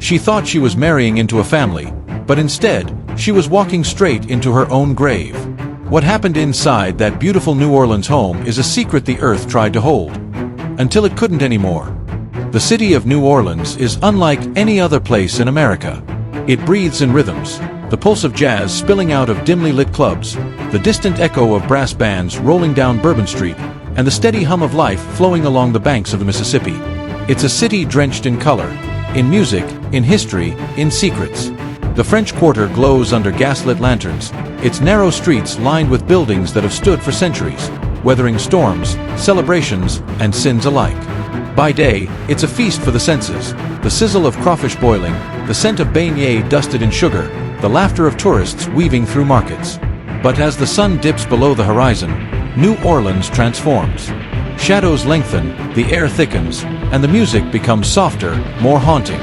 She thought she was marrying into a family, but instead, she was walking straight into her own grave. What happened inside that beautiful New Orleans home is a secret the earth tried to hold, until it couldn't anymore. The city of New Orleans is unlike any other place in America. It breathes in rhythms, the pulse of jazz spilling out of dimly lit clubs, the distant echo of brass bands rolling down Bourbon Street, and the steady hum of life flowing along the banks of the Mississippi. It's a city drenched in color, in music, in history, in secrets. The French Quarter glows under gaslit lanterns, its narrow streets lined with buildings that have stood for centuries, weathering storms, celebrations, and sins alike. By day, it's a feast for the senses, the sizzle of crawfish boiling, the scent of beignet dusted in sugar, the laughter of tourists weaving through markets. But as the sun dips below the horizon, New Orleans transforms. Shadows lengthen, the air thickens, and the music becomes softer, more haunting.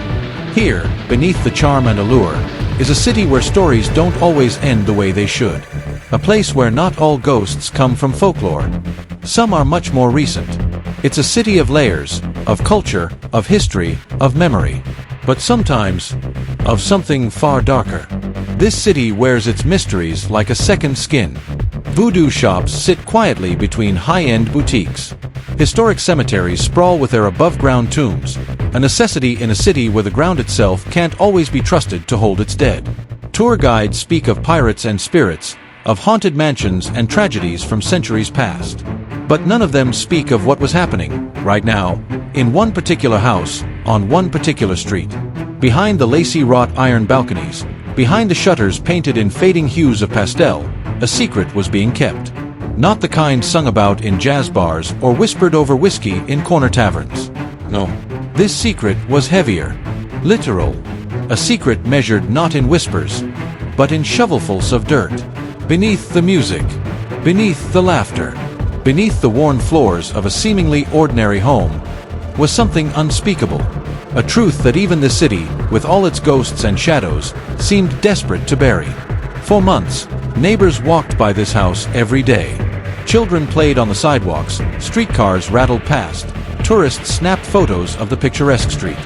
Here, beneath the charm and allure, is a city where stories don't always end the way they should. A place where not all ghosts come from folklore. Some are much more recent. It's a city of layers, of culture, of history, of memory. But sometimes, of something far darker. This city wears its mysteries like a second skin. Voodoo shops sit quietly between high-end boutiques. Historic cemeteries sprawl with their above-ground tombs, a necessity in a city where the ground itself can't always be trusted to hold its dead. Tour guides speak of pirates and spirits, of haunted mansions and tragedies from centuries past. But none of them speak of what was happening, right now, in one particular house, on one particular street. Behind the lacy wrought iron balconies, behind the shutters painted in fading hues of pastel, a secret was being kept. Not the kind sung about in jazz bars or whispered over whiskey in corner taverns. No. This secret was heavier. Literal. A secret measured not in whispers, but in shovelfuls of dirt. Beneath the music. Beneath the laughter. Beneath the worn floors of a seemingly ordinary home was something unspeakable. A truth that even the city, with all its ghosts and shadows, seemed desperate to bury. For months, neighbors walked by this house every day. Children played on the sidewalks, streetcars rattled past, tourists snapped photos of the picturesque street.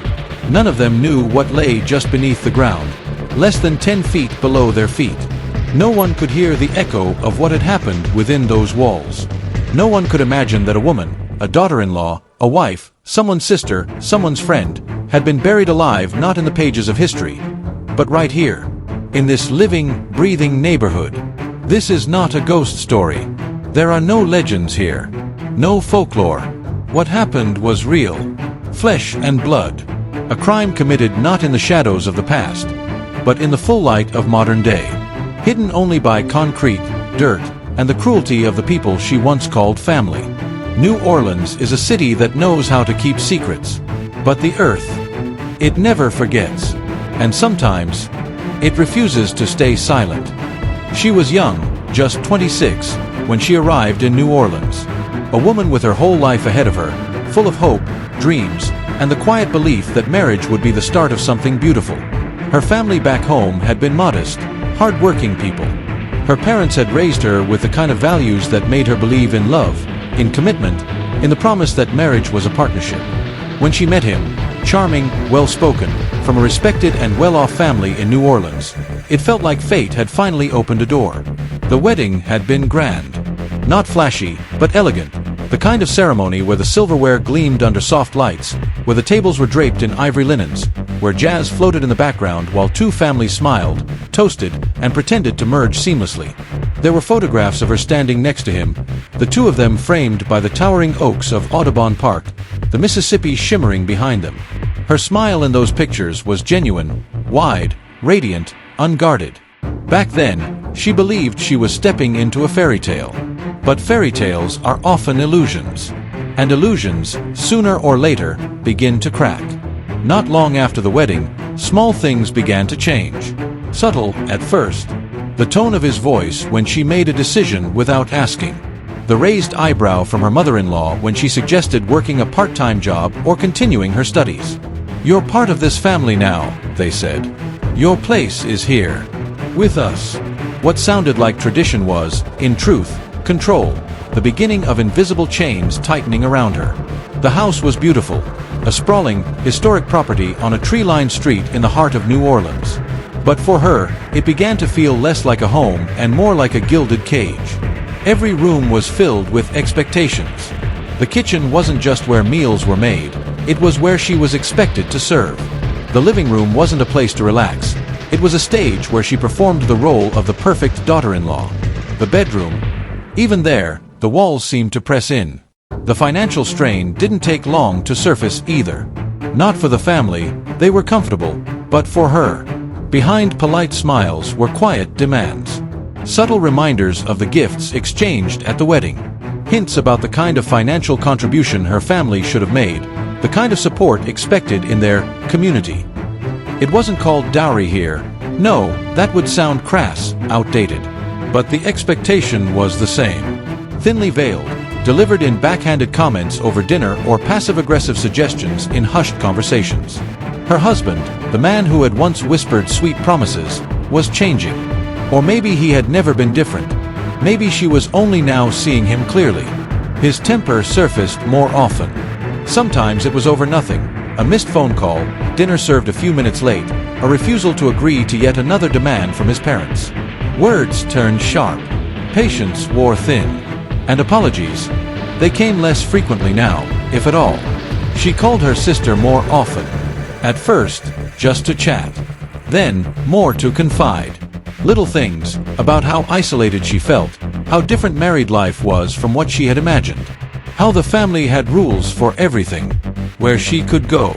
None of them knew what lay just beneath the ground, less than 10 feet below their feet. No one could hear the echo of what had happened within those walls. No one could imagine that a woman, a daughter-in-law, a wife, someone's sister, someone's friend, had been buried alive not in the pages of history, but right here, in this living, breathing neighborhood. This is not a ghost story. There are no legends here. No folklore. What happened was real. Flesh and blood. A crime committed not in the shadows of the past, but in the full light of modern day. Hidden only by concrete, dirt, and the cruelty of the people she once called family. New Orleans is a city that knows how to keep secrets. But the earth, it never forgets. And sometimes, it refuses to stay silent. She was young, just 26, when she arrived in New Orleans. A woman with her whole life ahead of her, full of hope, dreams, and the quiet belief that marriage would be the start of something beautiful. Her family back home had been modest, hard-working people. Her parents had raised her with the kind of values that made her believe in love, in commitment, in the promise that marriage was a partnership. When she met him, charming, well-spoken, from a respected and well-off family in New Orleans, it felt like fate had finally opened a door. The wedding had been grand. Not flashy, but elegant. The kind of ceremony where the silverware gleamed under soft lights, where the tables were draped in ivory linens, where jazz floated in the background while two families smiled, toasted, and pretended to merge seamlessly. There were photographs of her standing next to him, the two of them framed by the towering oaks of Audubon Park, the Mississippi shimmering behind them. Her smile in those pictures was genuine, wide, radiant, unguarded. Back then, she believed she was stepping into a fairy tale. But fairy tales are often illusions. And illusions, sooner or later, begin to crack. Not long after the wedding, small things began to change. Subtle, at first. The tone of his voice when she made a decision without asking. The raised eyebrow from her mother-in-law when she suggested working a part-time job or continuing her studies. "You're part of this family now," they said. "Your place is here. With us." What sounded like tradition was, in truth, control, the beginning of invisible chains tightening around her. The house was beautiful, a sprawling, historic property on a tree-lined street in the heart of New Orleans. But for her, it began to feel less like a home and more like a gilded cage. Every room was filled with expectations. The kitchen wasn't just where meals were made, it was where she was expected to serve. The living room wasn't a place to relax, it was a stage where she performed the role of the perfect daughter-in-law. The bedroom, even there, the walls seemed to press in. The financial strain didn't take long to surface either. Not for the family, they were comfortable, but for her. Behind polite smiles were quiet demands. Subtle reminders of the gifts exchanged at the wedding. Hints about the kind of financial contribution her family should have made, the kind of support expected in their community. It wasn't called dowry here. No, that would sound crass, outdated. But the expectation was the same. Thinly veiled, delivered in backhanded comments over dinner or passive-aggressive suggestions in hushed conversations. Her husband, the man who had once whispered sweet promises, was changing. Or maybe he had never been different. Maybe she was only now seeing him clearly. His temper surfaced more often. Sometimes it was over nothing. A missed phone call, dinner served a few minutes late, a refusal to agree to yet another demand from his parents. Words turned sharp. Patience wore thin. And apologies. They came less frequently now, if at all. She called her sister more often. At first, just to chat. Then, more to confide. Little things, about how isolated she felt, how different married life was from what she had imagined. How the family had rules for everything. Where she could go.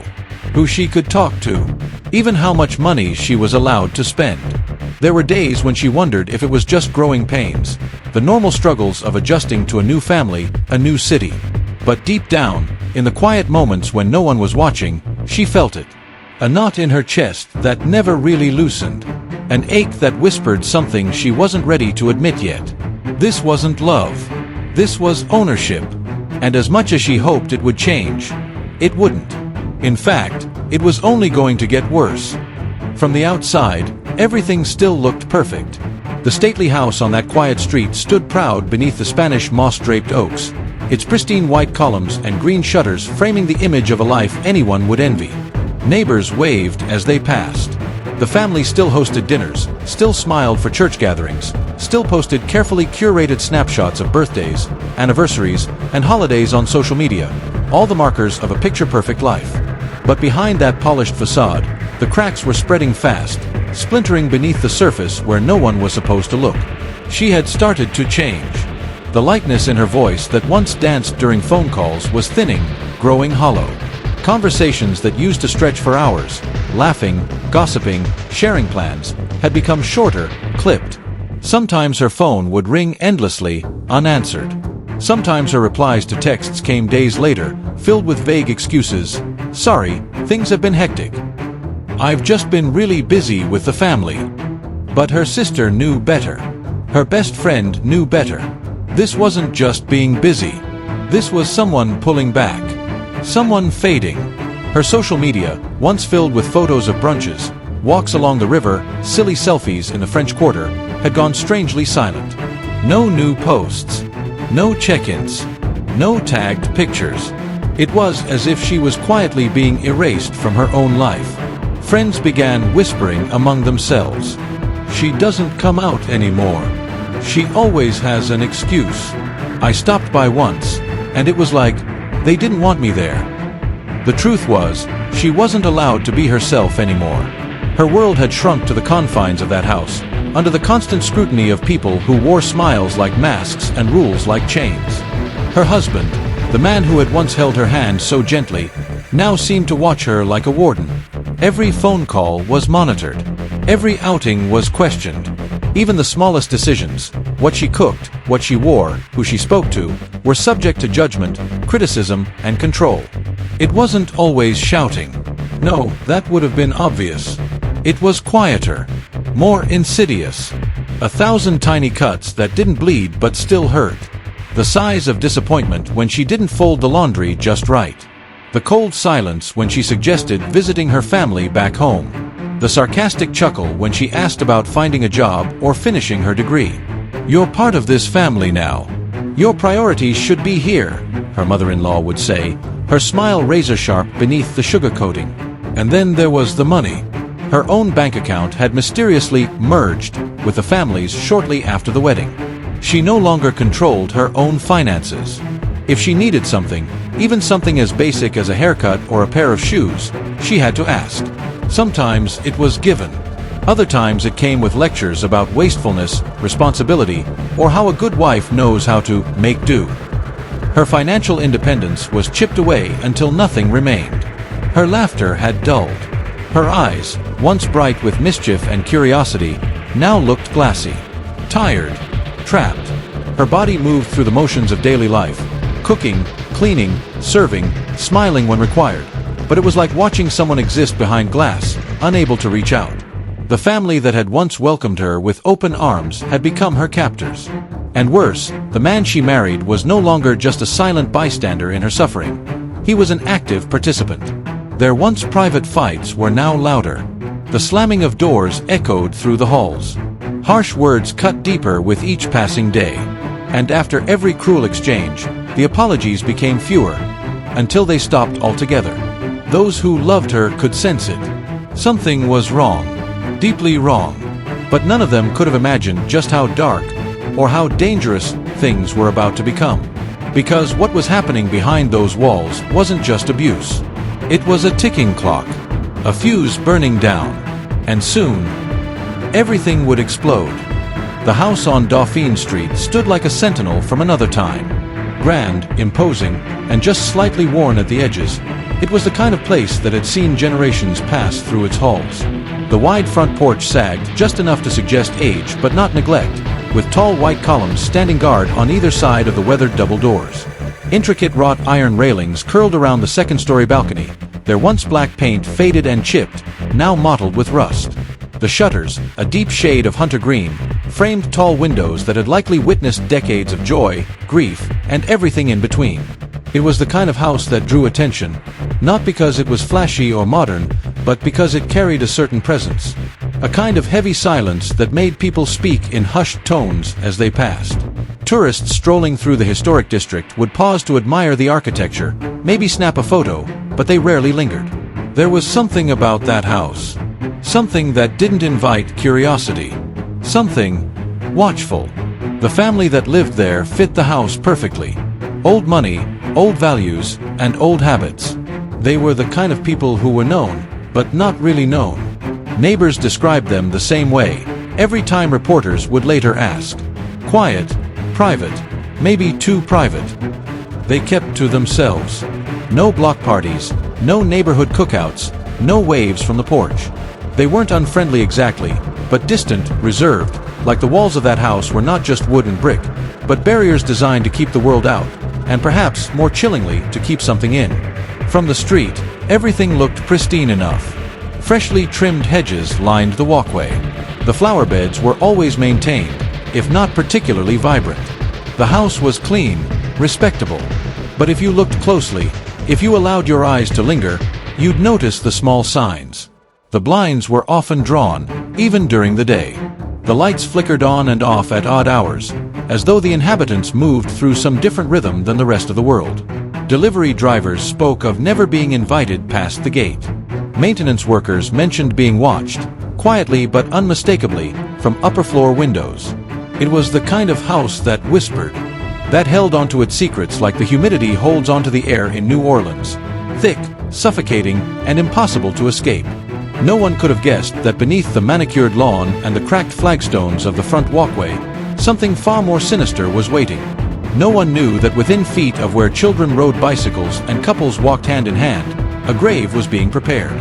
Who she could talk to. Even how much money she was allowed to spend. There were days when she wondered if it was just growing pains. The normal struggles of adjusting to a new family, a new city. But deep down, in the quiet moments when no one was watching, she felt it. A knot in her chest that never really loosened. An ache that whispered something she wasn't ready to admit yet. This wasn't love. This was ownership. And as much as she hoped it would change, it wouldn't. In fact, it was only going to get worse. From the outside, everything still looked perfect. The stately house on that quiet street stood proud beneath the Spanish moss-draped oaks, its pristine white columns and green shutters framing the image of a life anyone would envy. Neighbors waved as they passed. The family still hosted dinners, still smiled for church gatherings, still posted carefully curated snapshots of birthdays, anniversaries, and holidays on social media, all the markers of a picture-perfect life. But behind that polished facade, the cracks were spreading fast, splintering beneath the surface where no one was supposed to look. She had started to change. The lightness in her voice that once danced during phone calls was thinning, growing hollow. Conversations that used to stretch for hours, laughing, gossiping, sharing plans, had become shorter, clipped. Sometimes her phone would ring endlessly, unanswered. Sometimes her replies to texts came days later, filled with vague excuses. Sorry, things have been hectic. I've just been really busy with the family. But her sister knew better. Her best friend knew better. This wasn't just being busy. This was someone pulling back. Someone fading. Her social media, once filled with photos of brunches, walks along the river, silly selfies in the French Quarter, had gone strangely silent. No new posts. No check-ins. No tagged pictures. It was as if she was quietly being erased from her own life. Friends began whispering among themselves. She doesn't come out anymore. She always has an excuse. I stopped by once, and it was like, they didn't want me there. The truth was, she wasn't allowed to be herself anymore. Her world had shrunk to the confines of that house, under the constant scrutiny of people who wore smiles like masks and rules like chains. Her husband, the man who had once held her hand so gently, now seemed to watch her like a warden. Every phone call was monitored. Every outing was questioned. Even the smallest decisions, what she cooked, what she wore, who she spoke to, were subject to judgment, criticism, and control. It wasn't always shouting. No, that would have been obvious. It was quieter, more insidious. 1,000 tiny cuts that didn't bleed but still hurt. The sighs of disappointment when she didn't fold the laundry just right. The cold silence when she suggested visiting her family back home. The sarcastic chuckle when she asked about finding a job or finishing her degree. You're part of this family now. Your priorities should be here, her mother-in-law would say, her smile razor-sharp beneath the sugar coating. And then there was the money. Her own bank account had mysteriously merged with the family's shortly after the wedding. She no longer controlled her own finances. If she needed something, even something as basic as a haircut or a pair of shoes, she had to ask. Sometimes it was given. Other times it came with lectures about wastefulness, responsibility, or how a good wife knows how to make do. Her financial independence was chipped away until nothing remained. Her laughter had dulled. Her eyes, once bright with mischief and curiosity, now looked glassy. Tired. Trapped. Her body moved through the motions of daily life, cooking, cleaning, serving, smiling when required. But it was like watching someone exist behind glass, unable to reach out. The family that had once welcomed her with open arms had become her captors. And worse, the man she married was no longer just a silent bystander in her suffering. He was an active participant. Their once private fights were now louder. The slamming of doors echoed through the halls. Harsh words cut deeper with each passing day. And after every cruel exchange, the apologies became fewer, until they stopped altogether. Those who loved her could sense it. Something was wrong. Deeply wrong. But none of them could have imagined just how dark, or how dangerous, things were about to become. Because what was happening behind those walls wasn't just abuse. It was a ticking clock. A fuse burning down. And soon, everything would explode. The house on Dauphine Street stood like a sentinel from another time. Grand, imposing, and just slightly worn at the edges, it was the kind of place that had seen generations pass through its halls. The wide front porch sagged just enough to suggest age but not neglect, with tall white columns standing guard on either side of the weathered double doors. Intricate wrought iron railings curled around the second-story balcony, their once black paint faded and chipped, now mottled with rust. The shutters, a deep shade of hunter green, framed tall windows that had likely witnessed decades of joy, grief, and everything in between. It was the kind of house that drew attention, not because it was flashy or modern, but because it carried a certain presence. A kind of heavy silence that made people speak in hushed tones as they passed. Tourists strolling through the historic district would pause to admire the architecture, maybe snap a photo, but they rarely lingered. There was something about that house. Something that didn't invite curiosity. Something watchful. The family that lived there fit the house perfectly. Old money, old values, and old habits. They were the kind of people who were known, but not really known. Neighbors described them the same way, every time reporters would later ask. Quiet, private, maybe too private. They kept to themselves. No block parties, no neighborhood cookouts, no waves from the porch. They weren't unfriendly exactly, but distant, reserved, like the walls of that house were not just wood and brick, but barriers designed to keep the world out, and perhaps, more chillingly, to keep something in. From the street, everything looked pristine enough. Freshly trimmed hedges lined the walkway. The flower beds were always maintained, if not particularly vibrant. The house was clean, respectable. But if you looked closely, if you allowed your eyes to linger, you'd notice the small signs. The blinds were often drawn, even during the day. The lights flickered on and off at odd hours, as though the inhabitants moved through some different rhythm than the rest of the world. Delivery drivers spoke of never being invited past the gate. Maintenance workers mentioned being watched, quietly but unmistakably, from upper-floor windows. It was the kind of house that whispered, that held onto its secrets like the humidity holds onto the air in New Orleans. Thick, suffocating, and impossible to escape. No one could have guessed that beneath the manicured lawn and the cracked flagstones of the front walkway, something far more sinister was waiting. No one knew that within feet of where children rode bicycles and couples walked hand in hand, a grave was being prepared.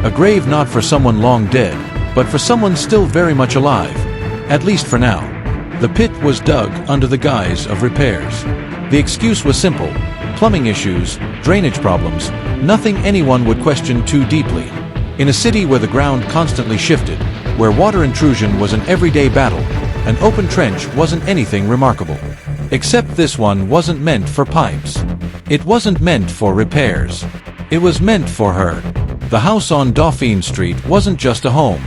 A grave not for someone long dead, but for someone still very much alive, at least for now. The pit was dug under the guise of repairs. The excuse was simple: plumbing issues, drainage problems, nothing anyone would question too deeply. In a city where the ground constantly shifted, where water intrusion was an everyday battle, an open trench wasn't anything remarkable. Except this one wasn't meant for pipes. It wasn't meant for repairs. It was meant for her. The house on Dauphine Street wasn't just a home.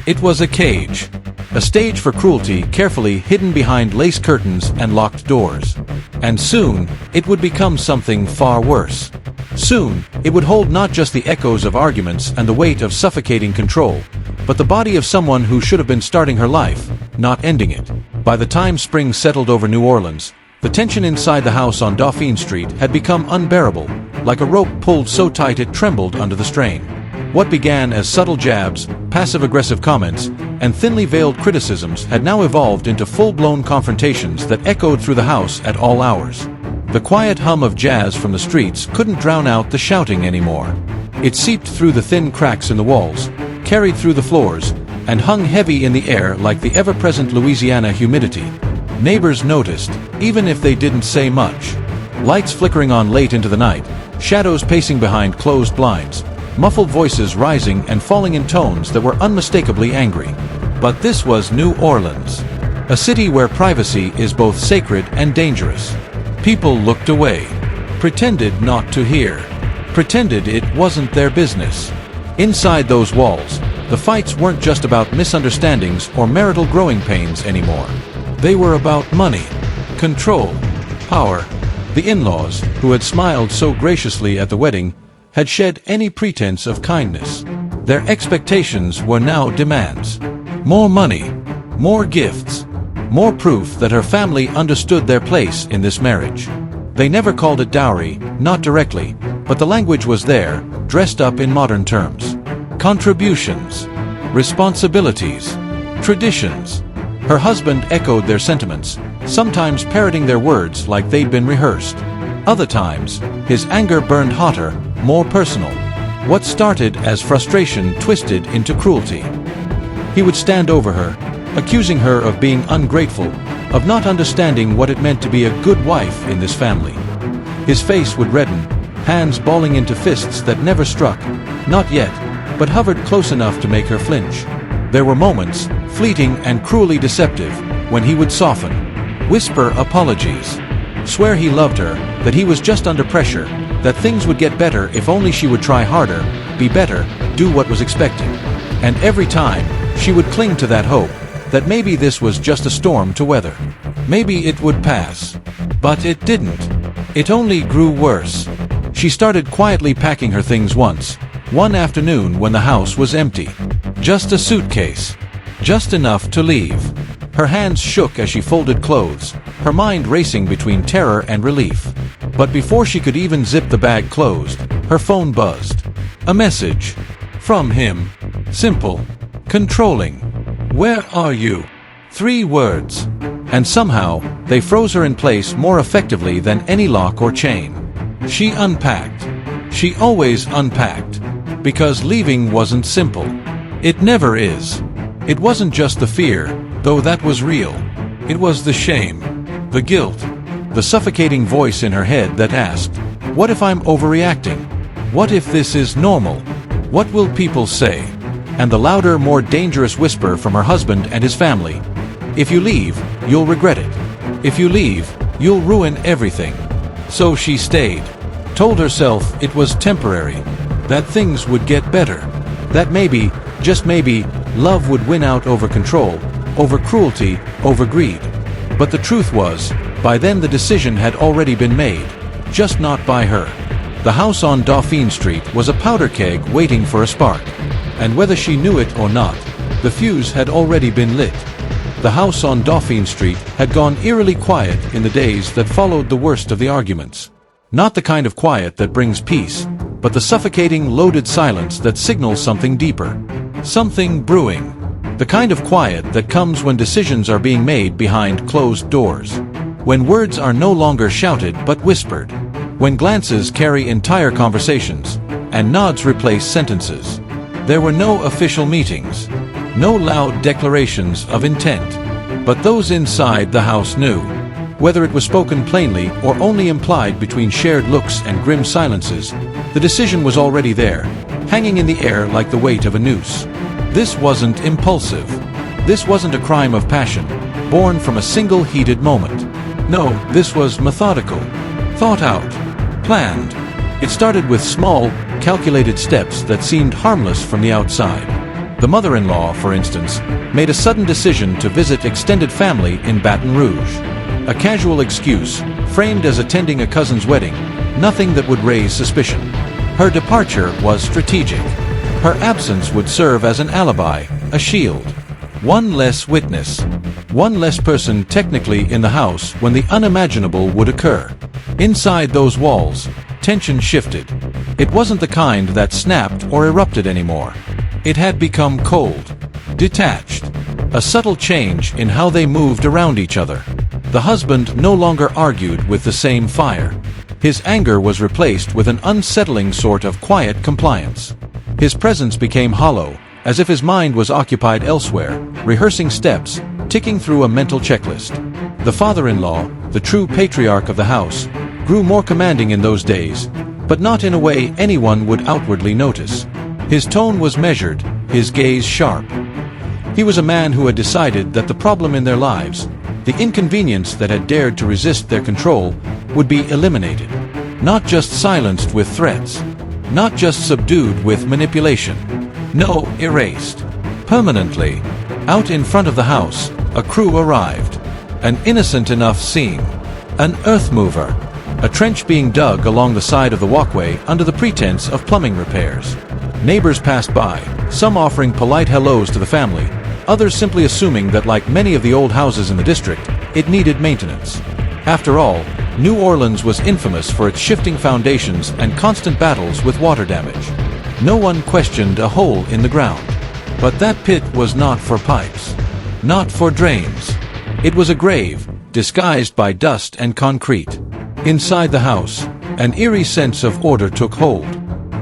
It was a cage. A stage for cruelty carefully hidden behind lace curtains and locked doors. And soon, it would become something far worse. Soon, it would hold not just the echoes of arguments and the weight of suffocating control, but the body of someone who should have been starting her life, not ending it. By the time spring settled over New Orleans, the tension inside the house on Dauphine Street had become unbearable, like a rope pulled so tight it trembled under the strain. What began as subtle jabs, passive-aggressive comments, and thinly veiled criticisms had now evolved into full-blown confrontations that echoed through the house at all hours. The quiet hum of jazz from the streets couldn't drown out the shouting anymore. It seeped through the thin cracks in the walls, carried through the floors, and hung heavy in the air like the ever-present Louisiana humidity. Neighbors noticed, even if they didn't say much. Lights flickering on late into the night, shadows pacing behind closed blinds, muffled voices rising and falling in tones that were unmistakably angry. But this was New Orleans, a city where privacy is both sacred and dangerous. People looked away, pretended not to hear, pretended it wasn't their business. Inside those walls, the fights weren't just about misunderstandings or marital growing pains anymore. They were about money, control, power. The in-laws, who had smiled so graciously at the wedding, had shed any pretense of kindness. Their expectations were now demands. More money, more gifts, more proof that her family understood their place in this marriage. They never called it dowry, not directly, but the language was there, dressed up in modern terms. Contributions, responsibilities, traditions. Her husband echoed their sentiments, sometimes parroting their words like they'd been rehearsed. Other times, his anger burned hotter, more personal. What started as frustration twisted into cruelty. He would stand over her, accusing her of being ungrateful, of not understanding what it meant to be a good wife in this family. His face would redden, hands balling into fists that never struck, not yet, but hovered close enough to make her flinch. There were moments, fleeting and cruelly deceptive, when he would soften, whisper apologies, swear he loved her, that he was just under pressure, that things would get better if only she would try harder, be better, do what was expected. And every time, she would cling to that hope, that maybe this was just a storm to weather. Maybe it would pass. But it didn't. It only grew worse. She started quietly packing her things once, one afternoon when the house was empty. Just a suitcase. Just enough to leave. Her hands shook as she folded clothes, her mind racing between terror and relief. But before she could even zip the bag closed, her phone buzzed. A message. From him. Simple. Controlling. "Where are you?" 3 words. And somehow, they froze her in place more effectively than any lock or chain. She unpacked. She always unpacked. Because leaving wasn't simple. It never is. It wasn't just the fear, though that was real. It was the shame, the guilt, the suffocating voice in her head that asked, what if I'm overreacting? What if this is normal? What will people say? And the louder, more dangerous whisper from her husband and his family. If you leave, you'll regret it. If you leave, you'll ruin everything. So she stayed. Told herself it was temporary. That things would get better. That maybe, just maybe, love would win out over control, over cruelty, over greed. But the truth was, by then the decision had already been made. Just not by her. The house on Dauphine Street was a powder keg waiting for a spark. And whether she knew it or not, the fuse had already been lit. The house on Dauphine Street had gone eerily quiet in the days that followed the worst of the arguments. Not the kind of quiet that brings peace, but the suffocating, loaded silence that signals something deeper. Something brewing. The kind of quiet that comes when decisions are being made behind closed doors. When words are no longer shouted but whispered. When glances carry entire conversations, and nods replace sentences. There were no official meetings, no loud declarations of intent, but those inside the house knew. Whether it was spoken plainly or only implied between shared looks and grim silences, the decision was already there, hanging in the air like the weight of a noose. This wasn't impulsive. This wasn't a crime of passion, born from a single heated moment. No, this was methodical, thought out, planned. It started with small, calculated steps that seemed harmless from the outside. The mother-in-law, for instance, made a sudden decision to visit extended family in Baton Rouge. A casual excuse, framed as attending a cousin's wedding, nothing that would raise suspicion. Her departure was strategic. Her absence would serve as an alibi, a shield. One less witness. One less person technically in the house when the unimaginable would occur. Inside those walls, tension shifted. It wasn't the kind that snapped or erupted anymore. It had become cold, detached. A subtle change in how they moved around each other. The husband no longer argued with the same fire. His anger was replaced with an unsettling sort of quiet compliance. His presence became hollow, as if his mind was occupied elsewhere, rehearsing steps, ticking through a mental checklist. The father-in-law, the true patriarch of the house, grew more commanding in those days, but not in a way anyone would outwardly notice. His tone was measured, his gaze sharp. He was a man who had decided that the problem in their lives, the inconvenience that had dared to resist their control, would be eliminated. Not just silenced with threats. Not just subdued with manipulation. No, erased. Permanently. Out in front of the house, a crew arrived. An innocent enough scene. An earth mover. A trench being dug along the side of the walkway under the pretense of plumbing repairs. Neighbors passed by, some offering polite hellos to the family, others simply assuming that, like many of the old houses in the district, it needed maintenance. After all, New Orleans was infamous for its shifting foundations and constant battles with water damage. No one questioned a hole in the ground. But that pit was not for pipes. Not for drains. It was a grave, disguised by dust and concrete. Inside the house, an eerie sense of order took hold.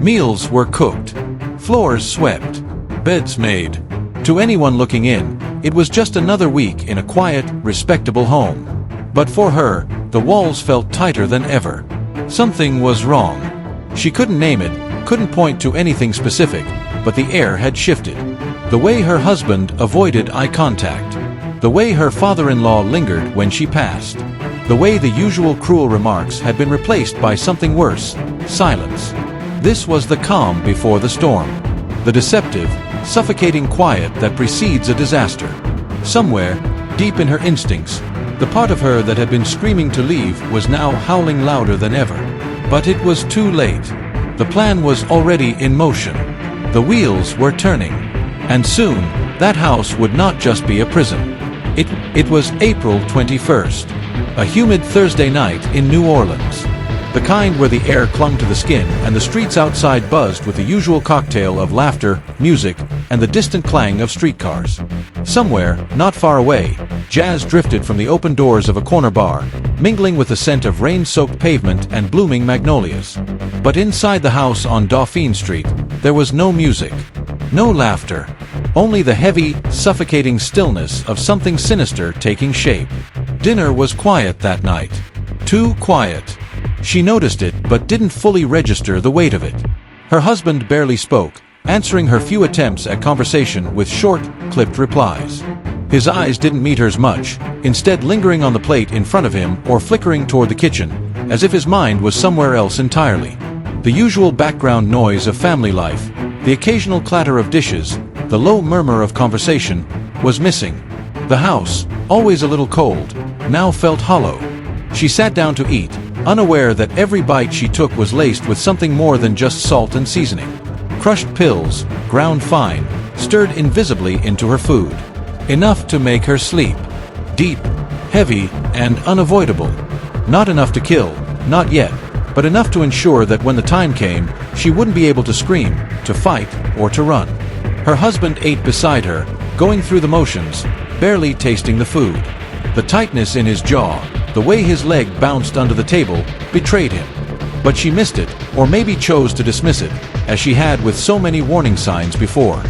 Meals were cooked. Floors swept. Beds made. To anyone looking in, it was just another week in a quiet, respectable home. But for her, the walls felt tighter than ever. Something was wrong. She couldn't name it, couldn't point to anything specific, but the air had shifted. The way her husband avoided eye contact. The way her father-in-law lingered when she passed. The way the usual cruel remarks had been replaced by something worse, silence. This was the calm before the storm. The deceptive, suffocating quiet that precedes a disaster. Somewhere, deep in her instincts, the part of her that had been screaming to leave was now howling louder than ever. But it was too late. The plan was already in motion. The wheels were turning. And soon, that house would not just be a prison. It was April 21st, a humid Thursday night in New Orleans. The kind where the air clung to the skin and the streets outside buzzed with the usual cocktail of laughter, music, and the distant clang of streetcars. Somewhere, not far away, jazz drifted from the open doors of a corner bar, mingling with the scent of rain-soaked pavement and blooming magnolias. But inside the house on Dauphine Street, there was no music, no laughter, only the heavy, suffocating stillness of something sinister taking shape. Dinner was quiet that night. Too quiet. She noticed it but didn't fully register the weight of it. Her husband barely spoke, answering her few attempts at conversation with short, clipped replies. His eyes didn't meet hers much, instead lingering on the plate in front of him or flickering toward the kitchen, as if his mind was somewhere else entirely. The usual background noise of family life, the occasional clatter of dishes, the low murmur of conversation, was missing. The house, always a little cold, now felt hollow. She sat down to eat, unaware that every bite she took was laced with something more than just salt and seasoning. Crushed pills, ground fine, stirred invisibly into her food. Enough to make her sleep. Deep, heavy, and unavoidable. Not enough to kill, not yet, but enough to ensure that when the time came, she wouldn't be able to scream, to fight, or to run. Her husband ate beside her, going through the motions, barely tasting the food. The tightness in his jaw, the way his leg bounced under the table, betrayed him. But she missed it, or maybe chose to dismiss it, as she had with so many warning signs before.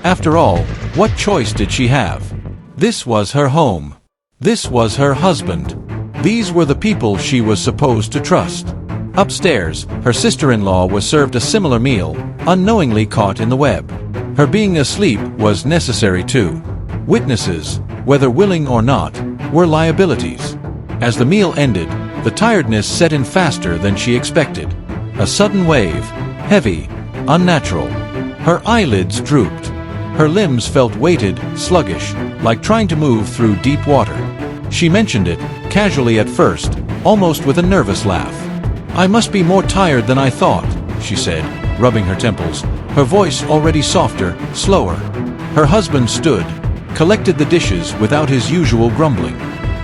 After all, what choice did she have? This was her home. This was her husband. These were the people she was supposed to trust. Upstairs, her sister-in-law was served a similar meal, unknowingly caught in the web. Her being asleep was necessary too. Witnesses, whether willing or not, were liabilities. As the meal ended, the tiredness set in faster than she expected. A sudden wave, heavy, unnatural. Her eyelids drooped. Her limbs felt weighted, sluggish, like trying to move through deep water. She mentioned it, casually at first, almost with a nervous laugh. "I must be more tired than I thought," she said, rubbing her temples, her voice already softer, slower. Her husband stood, collected the dishes without his usual grumbling.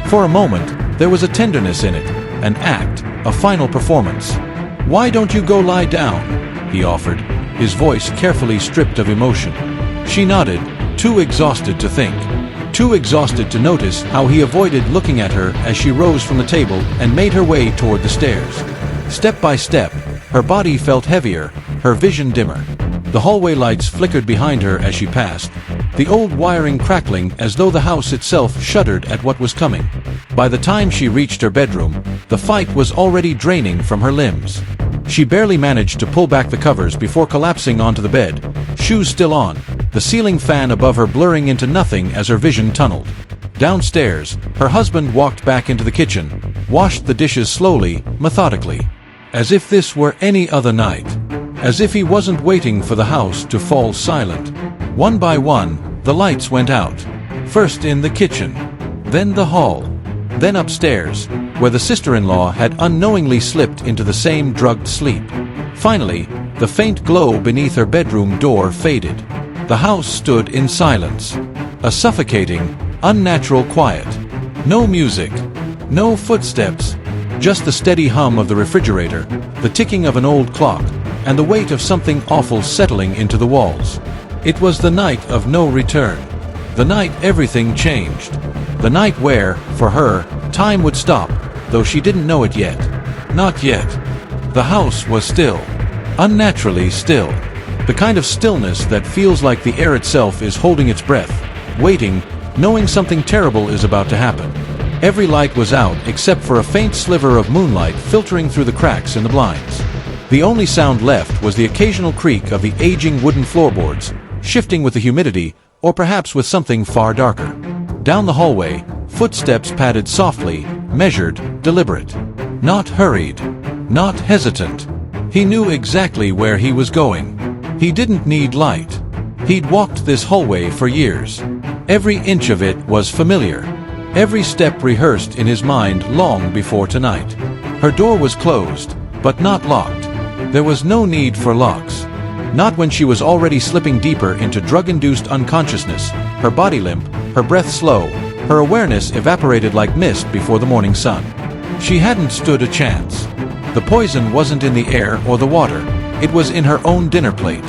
For a moment, there was a tenderness in it, an act, a final performance. "Why don't you go lie down?" he offered, his voice carefully stripped of emotion. She nodded, too exhausted to think, too exhausted to notice how he avoided looking at her as she rose from the table and made her way toward the stairs. Step by step, her body felt heavier, her vision dimmer. The hallway lights flickered behind her as she passed, the old wiring crackling as though the house itself shuddered at what was coming. By the time she reached her bedroom, the fight was already draining from her limbs. She barely managed to pull back the covers before collapsing onto the bed, shoes still on, the ceiling fan above her blurring into nothing as her vision tunneled. Downstairs, her husband walked back into the kitchen, washed the dishes slowly, methodically. As if this were any other night. As if he wasn't waiting for the house to fall silent. One by one, the lights went out. First in the kitchen, then the hall, then upstairs, where the sister-in-law had unknowingly slipped into the same drugged sleep. Finally, the faint glow beneath her bedroom door faded. The house stood in silence. A suffocating, unnatural quiet. No music, no footsteps, just the steady hum of the refrigerator, the ticking of an old clock, and the weight of something awful settling into the walls. It was the night of no return. The night everything changed. The night where, for her, time would stop, though she didn't know it yet. Not yet. The house was still. Unnaturally still. The kind of stillness that feels like the air itself is holding its breath, waiting, knowing something terrible is about to happen. Every light was out except for a faint sliver of moonlight filtering through the cracks in the blinds. The only sound left was the occasional creak of the aging wooden floorboards, shifting with the humidity, or perhaps with something far darker. Down the hallway, footsteps padded softly, measured, deliberate. Not hurried. Not hesitant. He knew exactly where he was going. He didn't need light. He'd walked this hallway for years. Every inch of it was familiar. Every step rehearsed in his mind long before tonight. Her door was closed, but not locked. There was no need for locks. Not when she was already slipping deeper into drug-induced unconsciousness, her body limp, her breath slow, her awareness evaporated like mist before the morning sun. She hadn't stood a chance. The poison wasn't in the air or the water, it was in her own dinner plate.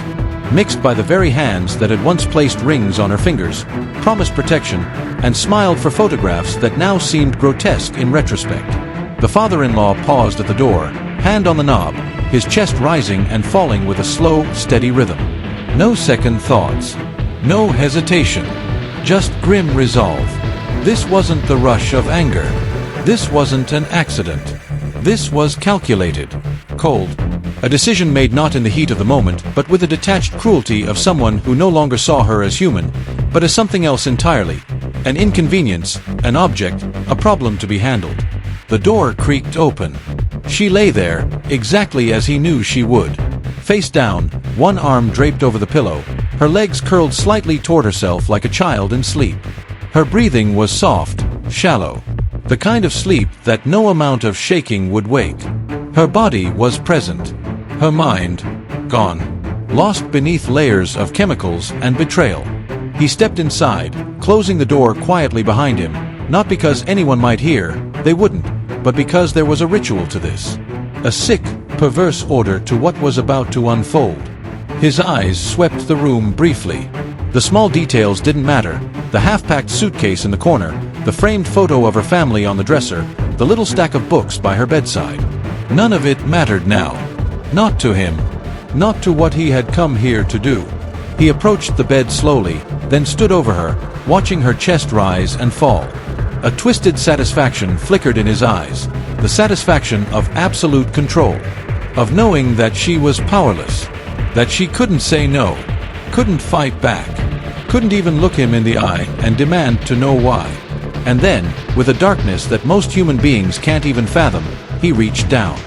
Mixed by the very hands that had once placed rings on her fingers, promised protection, and smiled for photographs that now seemed grotesque in retrospect. The father-in-law paused at the door, hand on the knob, his chest rising and falling with a slow, steady rhythm. No second thoughts. No hesitation. Just grim resolve. This wasn't the rush of anger. This wasn't an accident. This was calculated. Cold. A decision made not in the heat of the moment, but with the detached cruelty of someone who no longer saw her as human, but as something else entirely. An inconvenience, an object, a problem to be handled. The door creaked open. She lay there, exactly as he knew she would. Face down, one arm draped over the pillow, her legs curled slightly toward herself like a child in sleep. Her breathing was soft, shallow. The kind of sleep that no amount of shaking would wake. Her body was present. Her mind, gone. Lost beneath layers of chemicals and betrayal. He stepped inside, closing the door quietly behind him, not because anyone might hear, they wouldn't, but because there was a ritual to this. A sick, perverse order to what was about to unfold. His eyes swept the room briefly. The small details didn't matter. The half-packed suitcase in the corner, the framed photo of her family on the dresser, the little stack of books by her bedside. None of it mattered now. Not to him. Not to what he had come here to do. He approached the bed slowly, then stood over her, watching her chest rise and fall. A twisted satisfaction flickered in his eyes, the satisfaction of absolute control, of knowing that she was powerless, that she couldn't say no, couldn't fight back, couldn't even look him in the eye and demand to know why. And then, with a darkness that most human beings can't even fathom, he reached down.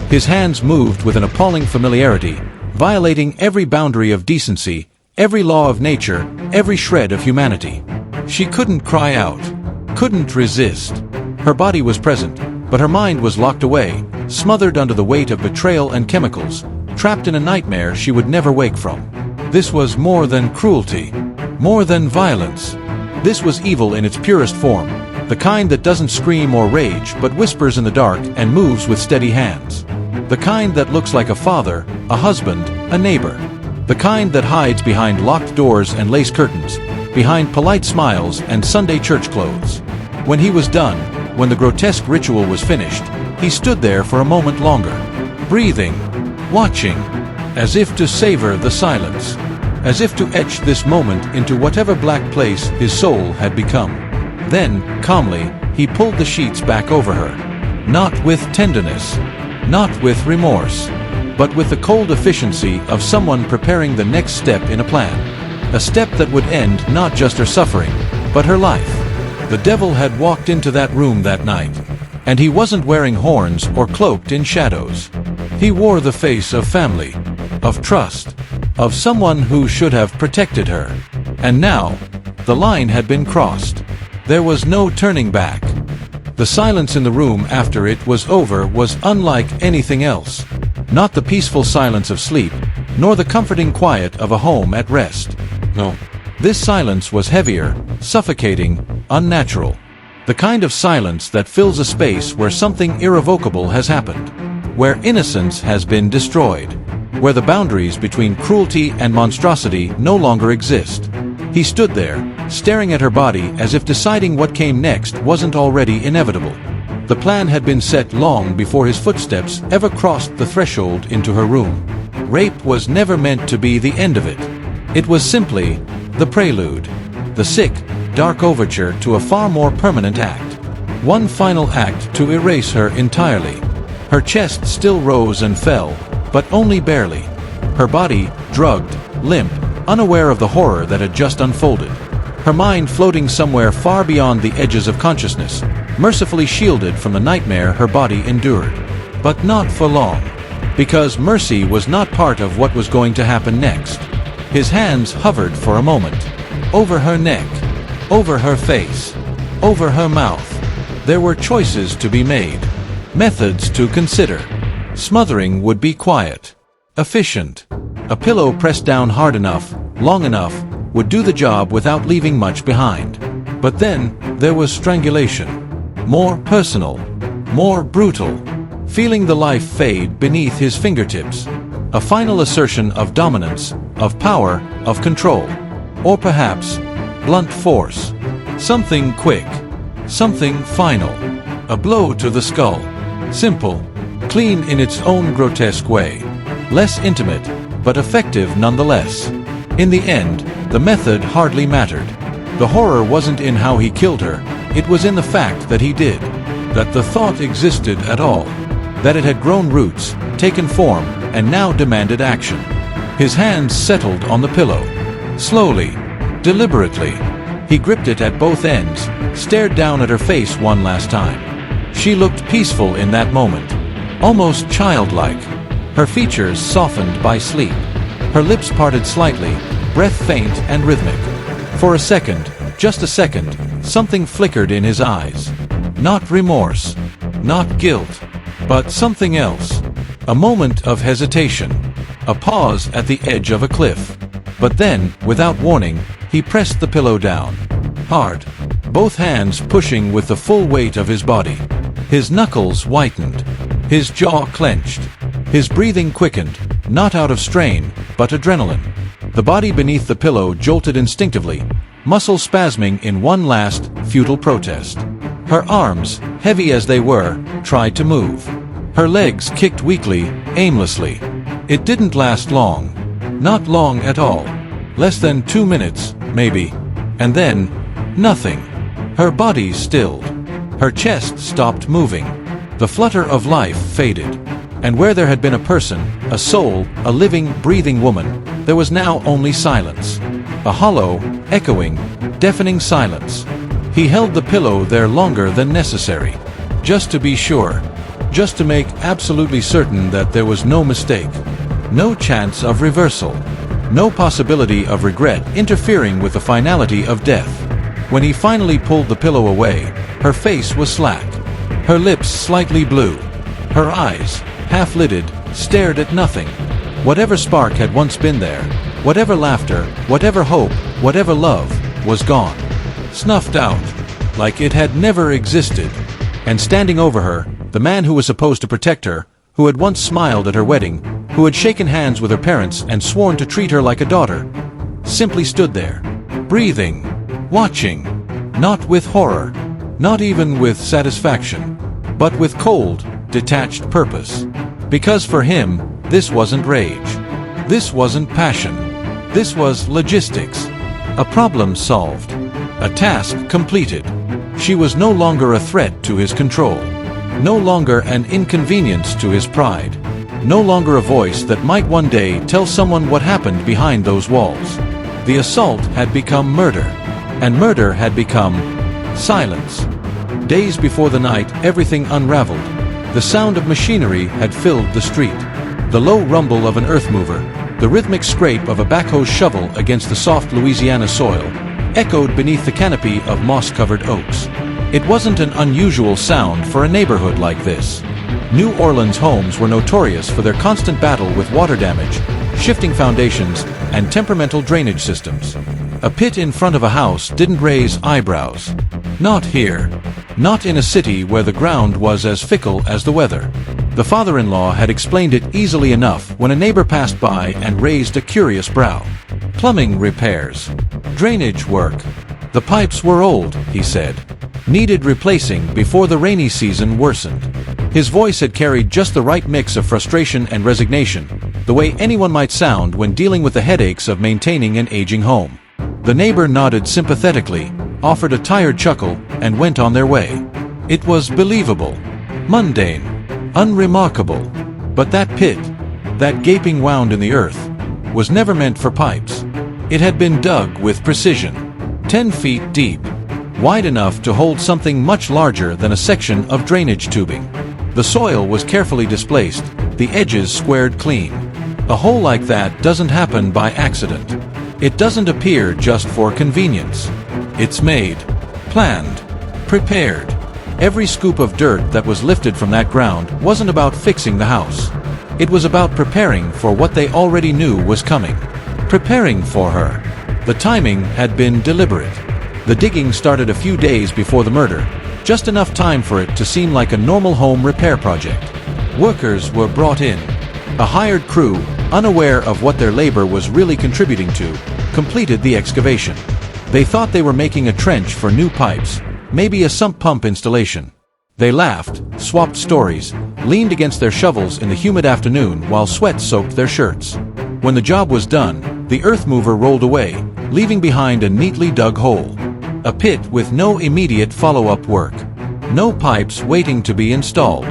His hands moved with an appalling familiarity, violating every boundary of decency, every law of nature, every shred of humanity. She couldn't cry out. Couldn't resist. Her body was present, but her mind was locked away, smothered under the weight of betrayal and chemicals, trapped in a nightmare she would never wake from. This was more than cruelty, more than violence. This was evil in its purest form, the kind that doesn't scream or rage but whispers in the dark and moves with steady hands. The kind that looks like a father, a husband, a neighbor. The kind that hides behind locked doors and lace curtains, behind polite smiles and Sunday church clothes. When he was done, when the grotesque ritual was finished, he stood there for a moment longer, breathing, watching, as if to savor the silence, as if to etch this moment into whatever black place his soul had become. Then, calmly, he pulled the sheets back over her, not with tenderness, not with remorse, but with the cold efficiency of someone preparing the next step in a plan. A step that would end not just her suffering, but her life. The devil had walked into that room that night, and he wasn't wearing horns or cloaked in shadows. He wore the face of family, of trust, of someone who should have protected her. And now, the line had been crossed. There was no turning back. The silence in the room after it was over was unlike anything else. Not the peaceful silence of sleep, nor the comforting quiet of a home at rest. No. This silence was heavier, suffocating, unnatural. The kind of silence that fills a space where something irrevocable has happened, where innocence has been destroyed, where the boundaries between cruelty and monstrosity no longer exist. He stood there, staring at her body as if deciding what came next wasn't already inevitable. The plan had been set long before his footsteps ever crossed the threshold into her room. Rape was never meant to be the end of it. It was simply the prelude, the sick, dark overture to a far more permanent act. One final act to erase her entirely. Her chest still rose and fell, but only barely. Her body, drugged, limp, unaware of the horror that had just unfolded. Her mind floating somewhere far beyond the edges of consciousness, mercifully shielded from the nightmare her body endured. But not for long, because mercy was not part of what was going to happen next. His hands hovered for a moment, over her neck, over her face, over her mouth. There were choices to be made, methods to consider. Smothering would be quiet, efficient. A pillow pressed down hard enough, long enough, would do the job without leaving much behind. But then, there was strangulation. More personal, more brutal. Feeling the life fade beneath his fingertips. A final assertion of dominance, of power, of control. Or perhaps, blunt force. Something quick. Something final. A blow to the skull. Simple, clean in its own grotesque way. Less intimate, but effective nonetheless. In the end, the method hardly mattered. The horror wasn't in how he killed her, it was in the fact that he did. That the thought existed at all. That it had grown roots, taken form, and now demanded action. His hands settled on the pillow. Slowly, deliberately. He gripped it at both ends, stared down at her face one last time. She looked peaceful in that moment, almost childlike. Her features softened by sleep. Her lips parted slightly, breath faint and rhythmic. For a second, just a second, something flickered in his eyes. Not remorse, not guilt, but something else. A moment of hesitation, a pause at the edge of a cliff. But then, without warning, he pressed the pillow down. Hard, both hands pushing with the full weight of his body. His knuckles whitened, his jaw clenched, his breathing quickened, not out of strain, but adrenaline. The body beneath the pillow jolted instinctively, muscles spasming in one last, futile protest. Her arms, heavy as they were, tried to move. Her legs kicked weakly, aimlessly. It didn't last long. Not long at all. Less than 2 minutes, maybe. And then, nothing. Her body stilled. Her chest stopped moving. The flutter of life faded. And where there had been a person, a soul, a living, breathing woman, there was now only silence. A hollow, echoing, deafening silence. He held the pillow there longer than necessary. Just to be sure. Just to make absolutely certain that there was no mistake. No chance of reversal. No possibility of regret interfering with the finality of death. When he finally pulled the pillow away, her face was slack. Her lips slightly blue. Her eyes, half-lidded, stared at nothing. Whatever spark had once been there, whatever laughter, whatever hope, whatever love, was gone. Snuffed out, like it had never existed. And standing over her, the man who was supposed to protect her, who had once smiled at her wedding, who had shaken hands with her parents and sworn to treat her like a daughter, simply stood there, breathing, watching, not with horror, not even with satisfaction, but with cold, detached purpose. Because for him, this wasn't rage. This wasn't passion. This was logistics. A problem solved. A task completed. She was no longer a threat to his control. No longer an inconvenience to his pride. No longer a voice that might one day tell someone what happened behind those walls. The assault had become murder. And murder had become silence. Days before the night, everything unraveled. The sound of machinery had filled the street. The low rumble of an earth mover, the rhythmic scrape of a backhoe's shovel against the soft Louisiana soil, echoed beneath the canopy of moss-covered oaks. It wasn't an unusual sound for a neighborhood like this. New Orleans homes were notorious for their constant battle with water damage, shifting foundations, and temperamental drainage systems. A pit in front of a house didn't raise eyebrows. Not here. Not in a city where the ground was as fickle as the weather. The father-in-law had explained it easily enough when a neighbor passed by and raised a curious brow. Plumbing repairs. Drainage work. The pipes were old, he said. Needed replacing before the rainy season worsened. His voice had carried just the right mix of frustration and resignation, the way anyone might sound when dealing with the headaches of maintaining an aging home. The neighbor nodded sympathetically, offered a tired chuckle, and went on their way. It was believable, mundane, unremarkable. But that pit, that gaping wound in the earth, was never meant for pipes. It had been dug with precision, 10 feet deep, wide enough to hold something much larger than a section of drainage tubing. The soil was carefully displaced, the edges squared clean. A hole like that doesn't happen by accident. It doesn't appear just for convenience. It's made, planned, prepared. Every scoop of dirt that was lifted from that ground wasn't about fixing the house. It was about preparing for what they already knew was coming. Preparing for her. The timing had been deliberate. The digging started a few days before the murder, just enough time for it to seem like a normal home repair project. Workers were brought in. A hired crew, unaware of what their labor was really contributing to, completed the excavation. They thought they were making a trench for new pipes, maybe a sump pump installation. They laughed, swapped stories, leaned against their shovels in the humid afternoon while sweat soaked their shirts. When the job was done, the earth mover rolled away, leaving behind a neatly dug hole. A pit with no immediate follow-up work. No pipes waiting to be installed.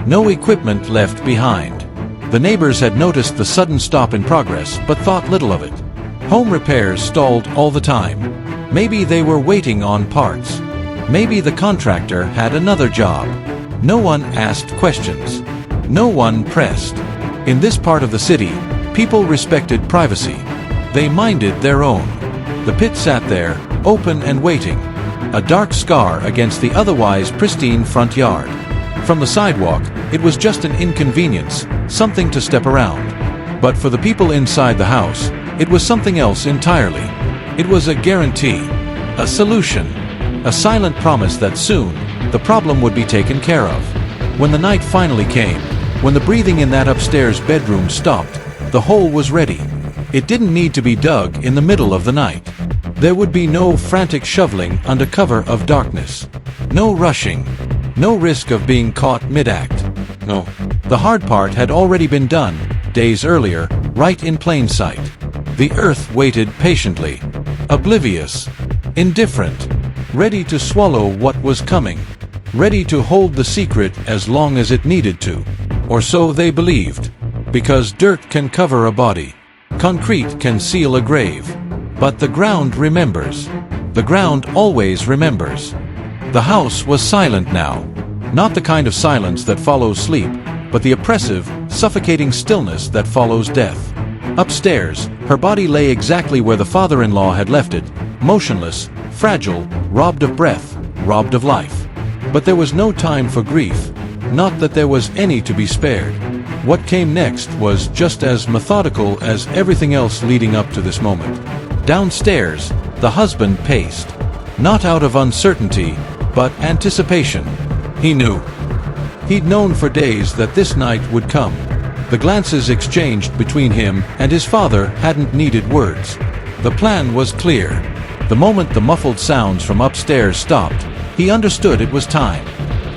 No equipment left behind. The neighbors had noticed the sudden stop in progress but thought little of it. Home repairs stalled all the time. Maybe they were waiting on parts. Maybe the contractor had another job. No one asked questions. No one pressed. In this part of the city, people respected privacy. They minded their own. The pit sat there, open and waiting, a dark scar against the otherwise pristine front yard. From the sidewalk, it was just an inconvenience, something to step around. But for the people inside the house, it was something else entirely. It was a guarantee, a solution, a silent promise that soon, the problem would be taken care of. When the night finally came, when the breathing in that upstairs bedroom stopped, the hole was ready. It didn't need to be dug in the middle of the night. There would be no frantic shoveling under cover of darkness. No rushing. No risk of being caught mid-act. No. The hard part had already been done, days earlier, right in plain sight. The earth waited patiently, oblivious, indifferent, ready to swallow what was coming, ready to hold the secret as long as it needed to. Or so they believed. Because dirt can cover a body. Concrete can seal a grave. But the ground remembers. The ground always remembers. The house was silent now. Not the kind of silence that follows sleep, but the oppressive, suffocating stillness that follows death. Upstairs, her body lay exactly where the father-in-law had left it, motionless, fragile, robbed of breath, robbed of life. But there was no time for grief, Not that there was any to be spared. What came next was just as methodical as everything else leading up to this moment. Downstairs, the husband paced. Not out of uncertainty, but anticipation. He knew. He'd known for days that this night would come. The glances exchanged between him and his father hadn't needed words. The plan was clear. The moment the muffled sounds from upstairs stopped, he understood it was time.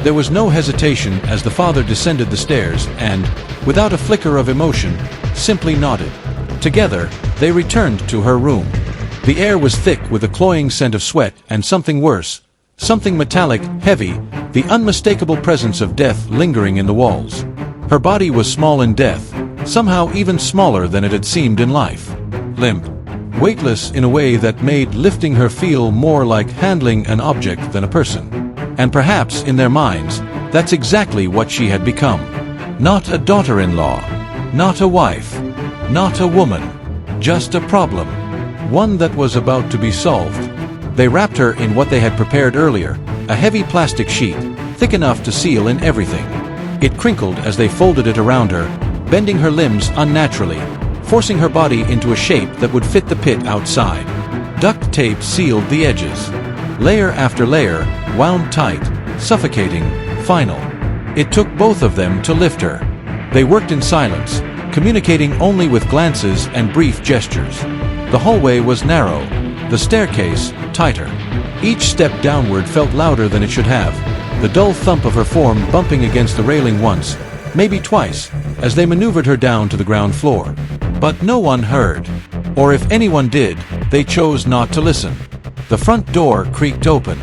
There was no hesitation as the father descended the stairs and, without a flicker of emotion, simply nodded. Together, they returned to her room. The air was thick with a cloying scent of sweat and something worse. Something metallic, heavy, the unmistakable presence of death lingering in the walls. Her body was small in death, somehow even smaller than it had seemed in life. Limp. Weightless in a way that made lifting her feel more like handling an object than a person. And perhaps, in their minds, that's exactly what she had become. Not a daughter-in-law. Not a wife. Not a woman. Just a problem. One that was about to be solved. They wrapped her in what they had prepared earlier, a heavy plastic sheet, thick enough to seal in everything. It crinkled as they folded it around her, bending her limbs unnaturally, forcing her body into a shape that would fit the pit outside. Duct tape sealed the edges. Layer after layer, wound tight, suffocating, final. It took both of them to lift her. They worked in silence, communicating only with glances and brief gestures. The hallway was narrow, the staircase tighter. Each step downward felt louder than it should have, the dull thump of her form bumping against the railing once, maybe twice, as they maneuvered her down to the ground floor. But no one heard. Or if anyone did, they chose not to listen. The front door creaked open.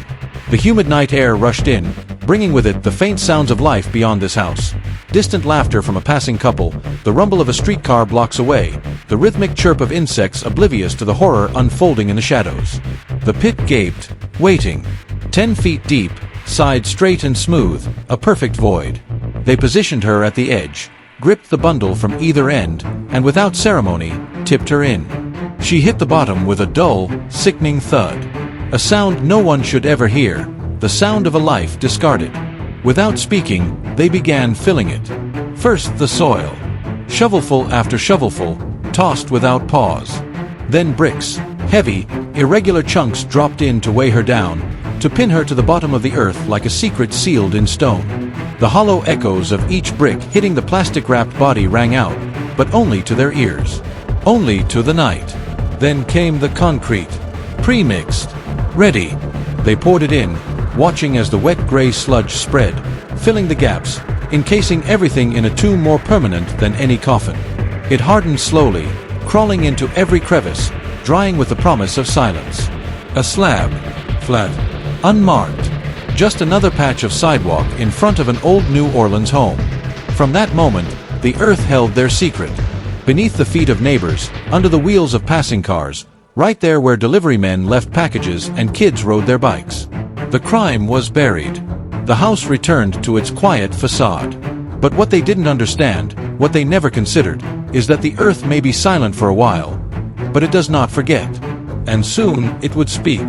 The humid night air rushed in, bringing with it the faint sounds of life beyond this house. Distant laughter from a passing couple, the rumble of a streetcar blocks away, the rhythmic chirp of insects oblivious to the horror unfolding in the shadows. The pit gaped, waiting. 10 feet deep, side straight and smooth, a perfect void. They positioned her at the edge, gripped the bundle from either end, and without ceremony, tipped her in. She hit the bottom with a dull, sickening thud. A sound no one should ever hear, the sound of a life discarded. Without speaking, they began filling it. First the soil. Shovelful after shovelful, tossed without pause. Then bricks, heavy, irregular chunks dropped in to weigh her down, to pin her to the bottom of the earth like a secret sealed in stone. The hollow echoes of each brick hitting the plastic-wrapped body rang out, but only to their ears. Only to the night. Then came the concrete. Pre-mixed. Ready. They poured it in, watching as the wet gray sludge spread, filling the gaps, encasing everything in a tomb more permanent than any coffin. It hardened slowly, crawling into every crevice, drying with the promise of silence. A slab. Flat. Unmarked. Just another patch of sidewalk in front of an old New Orleans home. From that moment, the earth held their secret. Beneath the feet of neighbors, under the wheels of passing cars, right there where delivery men left packages and kids rode their bikes. The crime was buried. The house returned to its quiet facade. But what they didn't understand, what they never considered, is that the earth may be silent for a while, but it does not forget. And soon it would speak.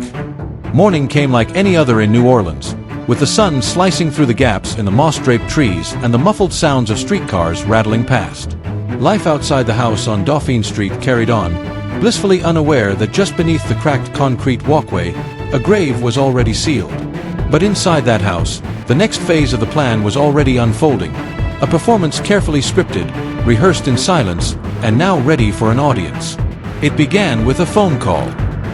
Morning came like any other in New Orleans, with the sun slicing through the gaps in the moss-draped trees and the muffled sounds of streetcars rattling past. Life outside the house on Dauphine Street carried on, blissfully unaware that just beneath the cracked concrete walkway, a grave was already sealed. But inside that house, the next phase of the plan was already unfolding, a performance carefully scripted, rehearsed in silence, and now ready for an audience. It began with a phone call.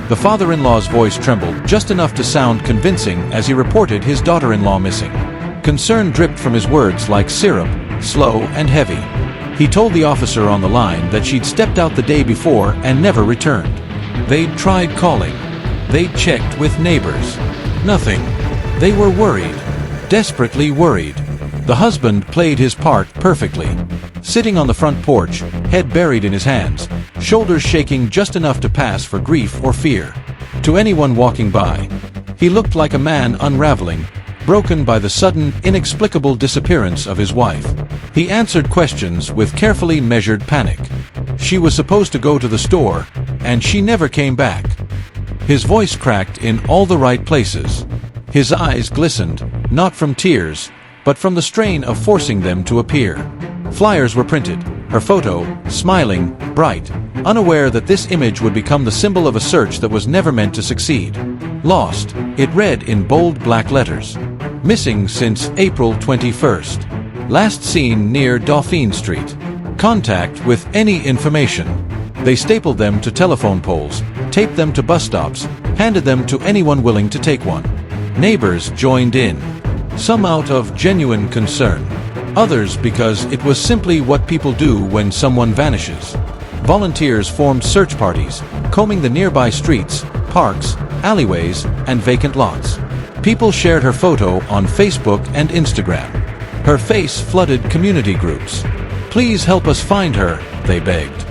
The father-in-law's voice trembled just enough to sound convincing as he reported his daughter-in-law missing. Concern dripped from his words like syrup, slow and heavy. He told the officer on the line that she'd stepped out the day before and never returned. They'd tried calling. They'd checked with neighbors. Nothing. They were worried. Desperately worried. The husband played his part perfectly. Sitting on the front porch, head buried in his hands, shoulders shaking just enough to pass for grief or fear. To anyone walking by, he looked like a man unraveling, broken by the sudden, inexplicable disappearance of his wife. He answered questions with carefully measured panic. She was supposed to go to the store, and she never came back. His voice cracked in all the right places. His eyes glistened, not from tears, but from the strain of forcing them to appear. Flyers were printed, her photo, smiling, bright, unaware that this image would become the symbol of a search that was never meant to succeed. Lost, it read in bold black letters. Missing since April 21st. Last seen near Dauphine Street. Contact with any information. They stapled them to telephone poles, taped them to bus stops, handed them to anyone willing to take one. Neighbors joined in. Some out of genuine concern. Others because it was simply what people do when someone vanishes. Volunteers formed search parties, combing the nearby streets, parks, alleyways, and vacant lots. People shared her photo on Facebook and Instagram. Her face flooded community groups. Please help us find her, they begged.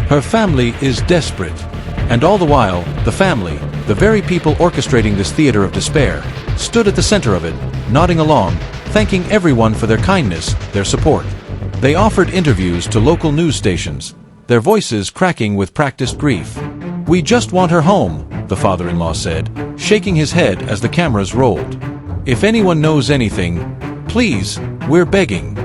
Her family is desperate. And all the while, the family, the very people orchestrating this theater of despair, stood at the center of it, nodding along, thanking everyone for their kindness, their support. They offered interviews to local news stations, their voices cracking with practiced grief. "We just want her home," the father-in-law said, shaking his head as the cameras rolled. "If anyone knows anything, please, we're begging."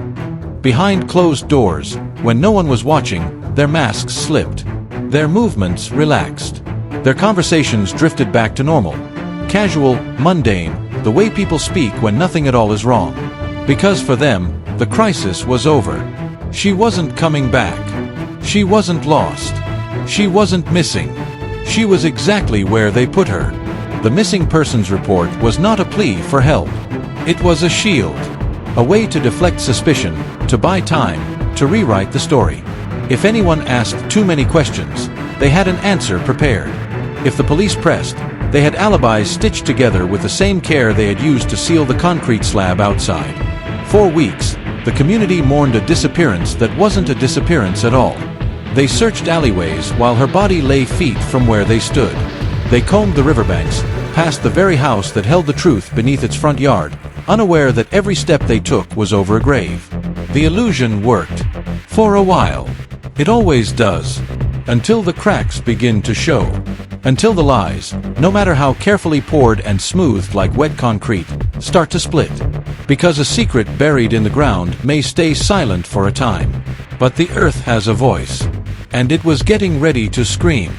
Behind closed doors, when no one was watching, their masks slipped. Their movements relaxed. Their conversations drifted back to normal. Casual, mundane, the way people speak when nothing at all is wrong. Because for them, the crisis was over. She wasn't coming back. She wasn't lost. She wasn't missing. She was exactly where they put her. The missing persons report was not a plea for help. It was a shield. A way to deflect suspicion, to buy time, to rewrite the story. If anyone asked too many questions, they had an answer prepared. If the police pressed, they had alibis stitched together with the same care they had used to seal the concrete slab outside. For weeks, the community mourned a disappearance that wasn't a disappearance at all. They searched alleyways while her body lay feet from where they stood. They combed the riverbanks, past the very house that held the truth beneath its front yard, unaware that every step they took was over a grave. The illusion worked. For a while. It always does. Until the cracks begin to show. Until the lies, no matter how carefully poured and smoothed like wet concrete, start to split. Because a secret buried in the ground may stay silent for a time. But the earth has a voice. And it was getting ready to scream.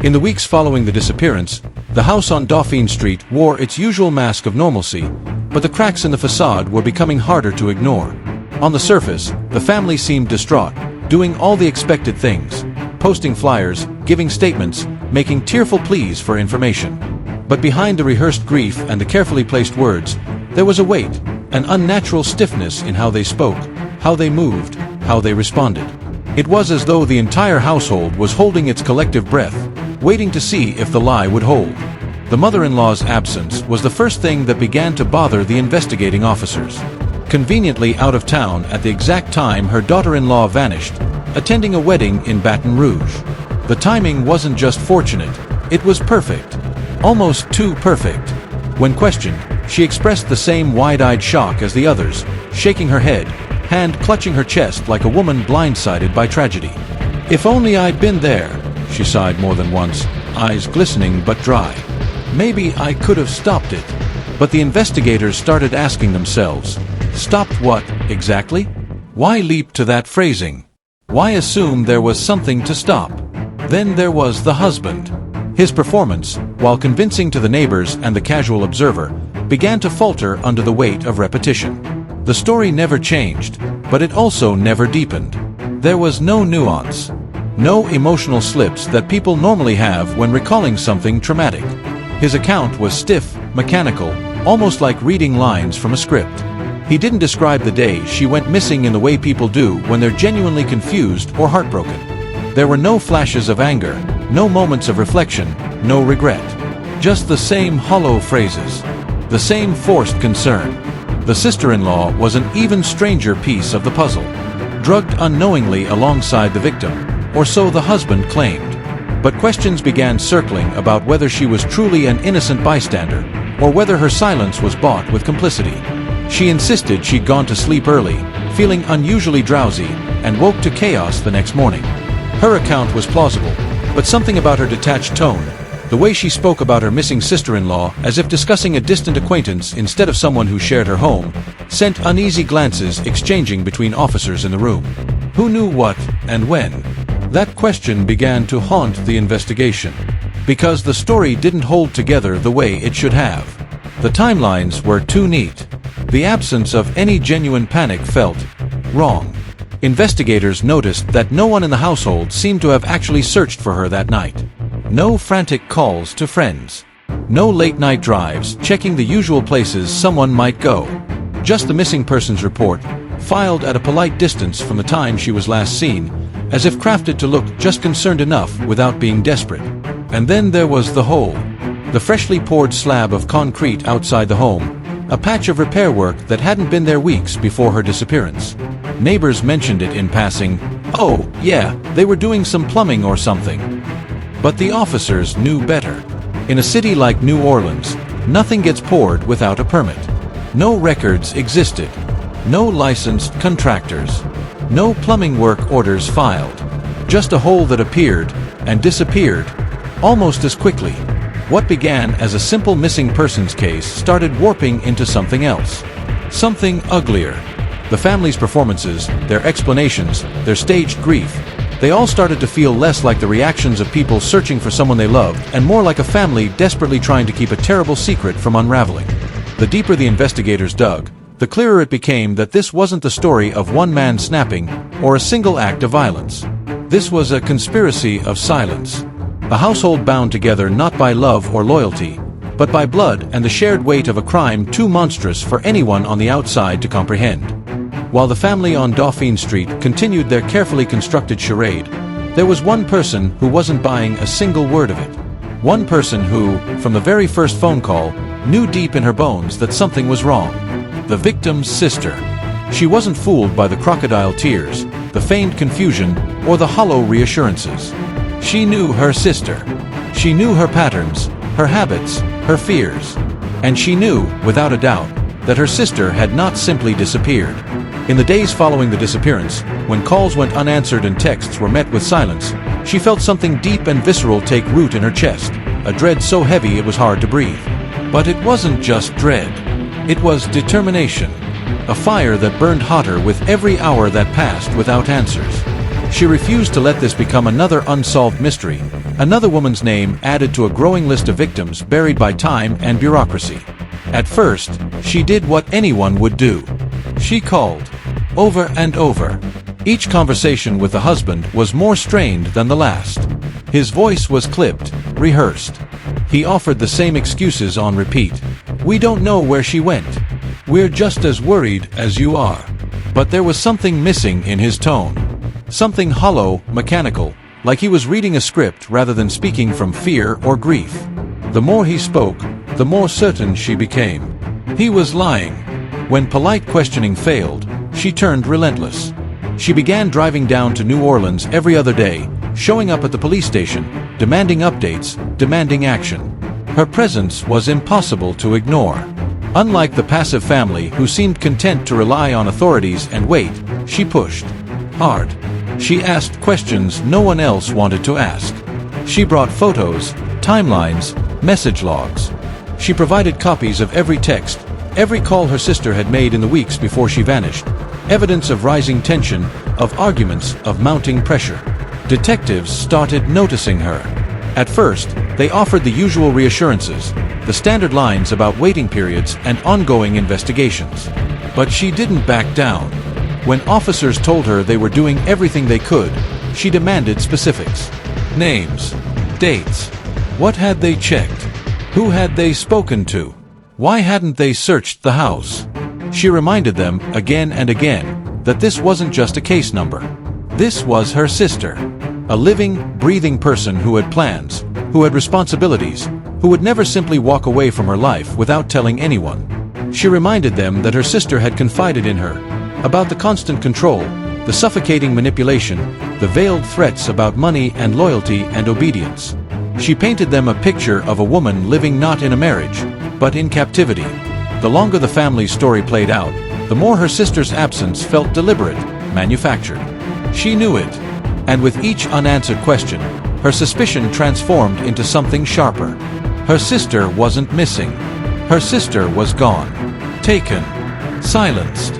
In the weeks following the disappearance, the house on Dauphine Street wore its usual mask of normalcy, but the cracks in the facade were becoming harder to ignore. On the surface, the family seemed distraught, doing all the expected things, posting flyers, giving statements, making tearful pleas for information. But behind the rehearsed grief and the carefully placed words, there was a weight, an unnatural stiffness in how they spoke, how they moved, how they responded. It was as though the entire household was holding its collective breath, waiting to see if the lie would hold. The mother-in-law's absence was the first thing that began to bother the investigating officers. Conveniently out of town at the exact time her daughter-in-law vanished, attending a wedding in Baton Rouge. The timing wasn't just fortunate, it was perfect. Almost too perfect. When questioned, she expressed the same wide-eyed shock as the others, shaking her head, hand clutching her chest like a woman blindsided by tragedy. "If only I'd been there," she sighed more than once, eyes glistening but dry. "Maybe I could have stopped it." But the investigators started asking themselves, stopped what, exactly? Why leap to that phrasing? Why assume there was something to stop? Then there was the husband. His performance, while convincing to the neighbors and the casual observer, began to falter under the weight of repetition. The story never changed, but it also never deepened. There was no nuance. No emotional slips that people normally have when recalling something traumatic. His account was stiff, mechanical, almost like reading lines from a script. He didn't describe the day she went missing in the way people do when they're genuinely confused or heartbroken. There were no flashes of anger, no moments of reflection, no regret. Just the same hollow phrases. The same forced concern. The sister-in-law was an even stranger piece of the puzzle. Drugged unknowingly alongside the victim, or so the husband claimed. But questions began circling about whether she was truly an innocent bystander, or whether her silence was bought with complicity. She insisted she'd gone to sleep early, feeling unusually drowsy, and woke to chaos the next morning. Her account was plausible, but something about her detached tone, The way she spoke about her missing sister-in-law, as if discussing a distant acquaintance instead of someone who shared her home, sent uneasy glances exchanging between officers in the room. Who knew what, and when? That question began to haunt the investigation. Because the story didn't hold together the way it should have. The timelines were too neat. The absence of any genuine panic felt wrong. Investigators noticed that no one in the household seemed to have actually searched for her that night. No frantic calls to friends. No late-night drives checking the usual places someone might go. Just the missing persons report, filed at a polite distance from the time she was last seen, as if crafted to look just concerned enough without being desperate. And then there was the hole. The freshly poured slab of concrete outside the home, a patch of repair work that hadn't been there weeks before her disappearance. Neighbors mentioned it in passing. Oh, yeah, they were doing some plumbing or something. But the officers knew better. In a city like New Orleans, nothing gets poured without a permit. No records existed. No licensed contractors. No plumbing work orders filed. Just a hole that appeared and disappeared almost as quickly. What began as a simple missing persons case started warping into something else. Something uglier. The family's performances, their explanations, their staged grief, they all started to feel less like the reactions of people searching for someone they loved and more like a family desperately trying to keep a terrible secret from unraveling. The deeper the investigators dug, the clearer it became that this wasn't the story of one man snapping or a single act of violence. This was a conspiracy of silence. A household bound together not by love or loyalty, but by blood and the shared weight of a crime too monstrous for anyone on the outside to comprehend. While the family on Dauphine Street continued their carefully constructed charade, there was one person who wasn't buying a single word of it. One person who, from the very first phone call, knew deep in her bones that something was wrong. The victim's sister. She wasn't fooled by the crocodile tears, the feigned confusion, or the hollow reassurances. She knew her sister. She knew her patterns, her habits, her fears. And she knew, without a doubt, that her sister had not simply disappeared. In the days following the disappearance, when calls went unanswered and texts were met with silence, she felt something deep and visceral take root in her chest, a dread so heavy it was hard to breathe. But it wasn't just dread. It was determination, a fire that burned hotter with every hour that passed without answers. She refused to let this become another unsolved mystery, another woman's name added to a growing list of victims buried by time and bureaucracy. At first, she did what anyone would do. She called, over and over. Each conversation with the husband was more strained than the last. His voice was clipped, rehearsed. He offered the same excuses on repeat. We don't know where she went. We're just as worried as you are. But there was something missing in his tone. Something hollow, mechanical, like he was reading a script rather than speaking from fear or grief. The more he spoke, the more certain she became. He was lying. When polite questioning failed, she turned relentless. She began driving down to New Orleans every other day, showing up at the police station, demanding updates, demanding action. Her presence was impossible to ignore. Unlike the passive family who seemed content to rely on authorities and wait, she pushed hard. She asked questions no one else wanted to ask. She brought photos, timelines, message logs. She provided copies of every text, every call her sister had made in the weeks before she vanished, evidence of rising tension, of arguments, of mounting pressure. Detectives started noticing her. At first, they offered the usual reassurances, the standard lines about waiting periods and ongoing investigations. But she didn't back down. When officers told her they were doing everything they could, she demanded specifics. Names. Dates. What had they checked? Who had they spoken to? Why hadn't they searched the house? She reminded them, again and again, that this wasn't just a case number. This was her sister. A living, breathing person who had plans, who had responsibilities, who would never simply walk away from her life without telling anyone. She reminded them that her sister had confided in her, about the constant control, the suffocating manipulation, the veiled threats about money and loyalty and obedience. She painted them a picture of a woman living not in a marriage, but in captivity. The longer the family's story played out, the more her sister's absence felt deliberate, manufactured. She knew it, and with each unanswered question, her suspicion transformed into something sharper. Her sister wasn't missing. Her sister was gone. Taken. Silenced.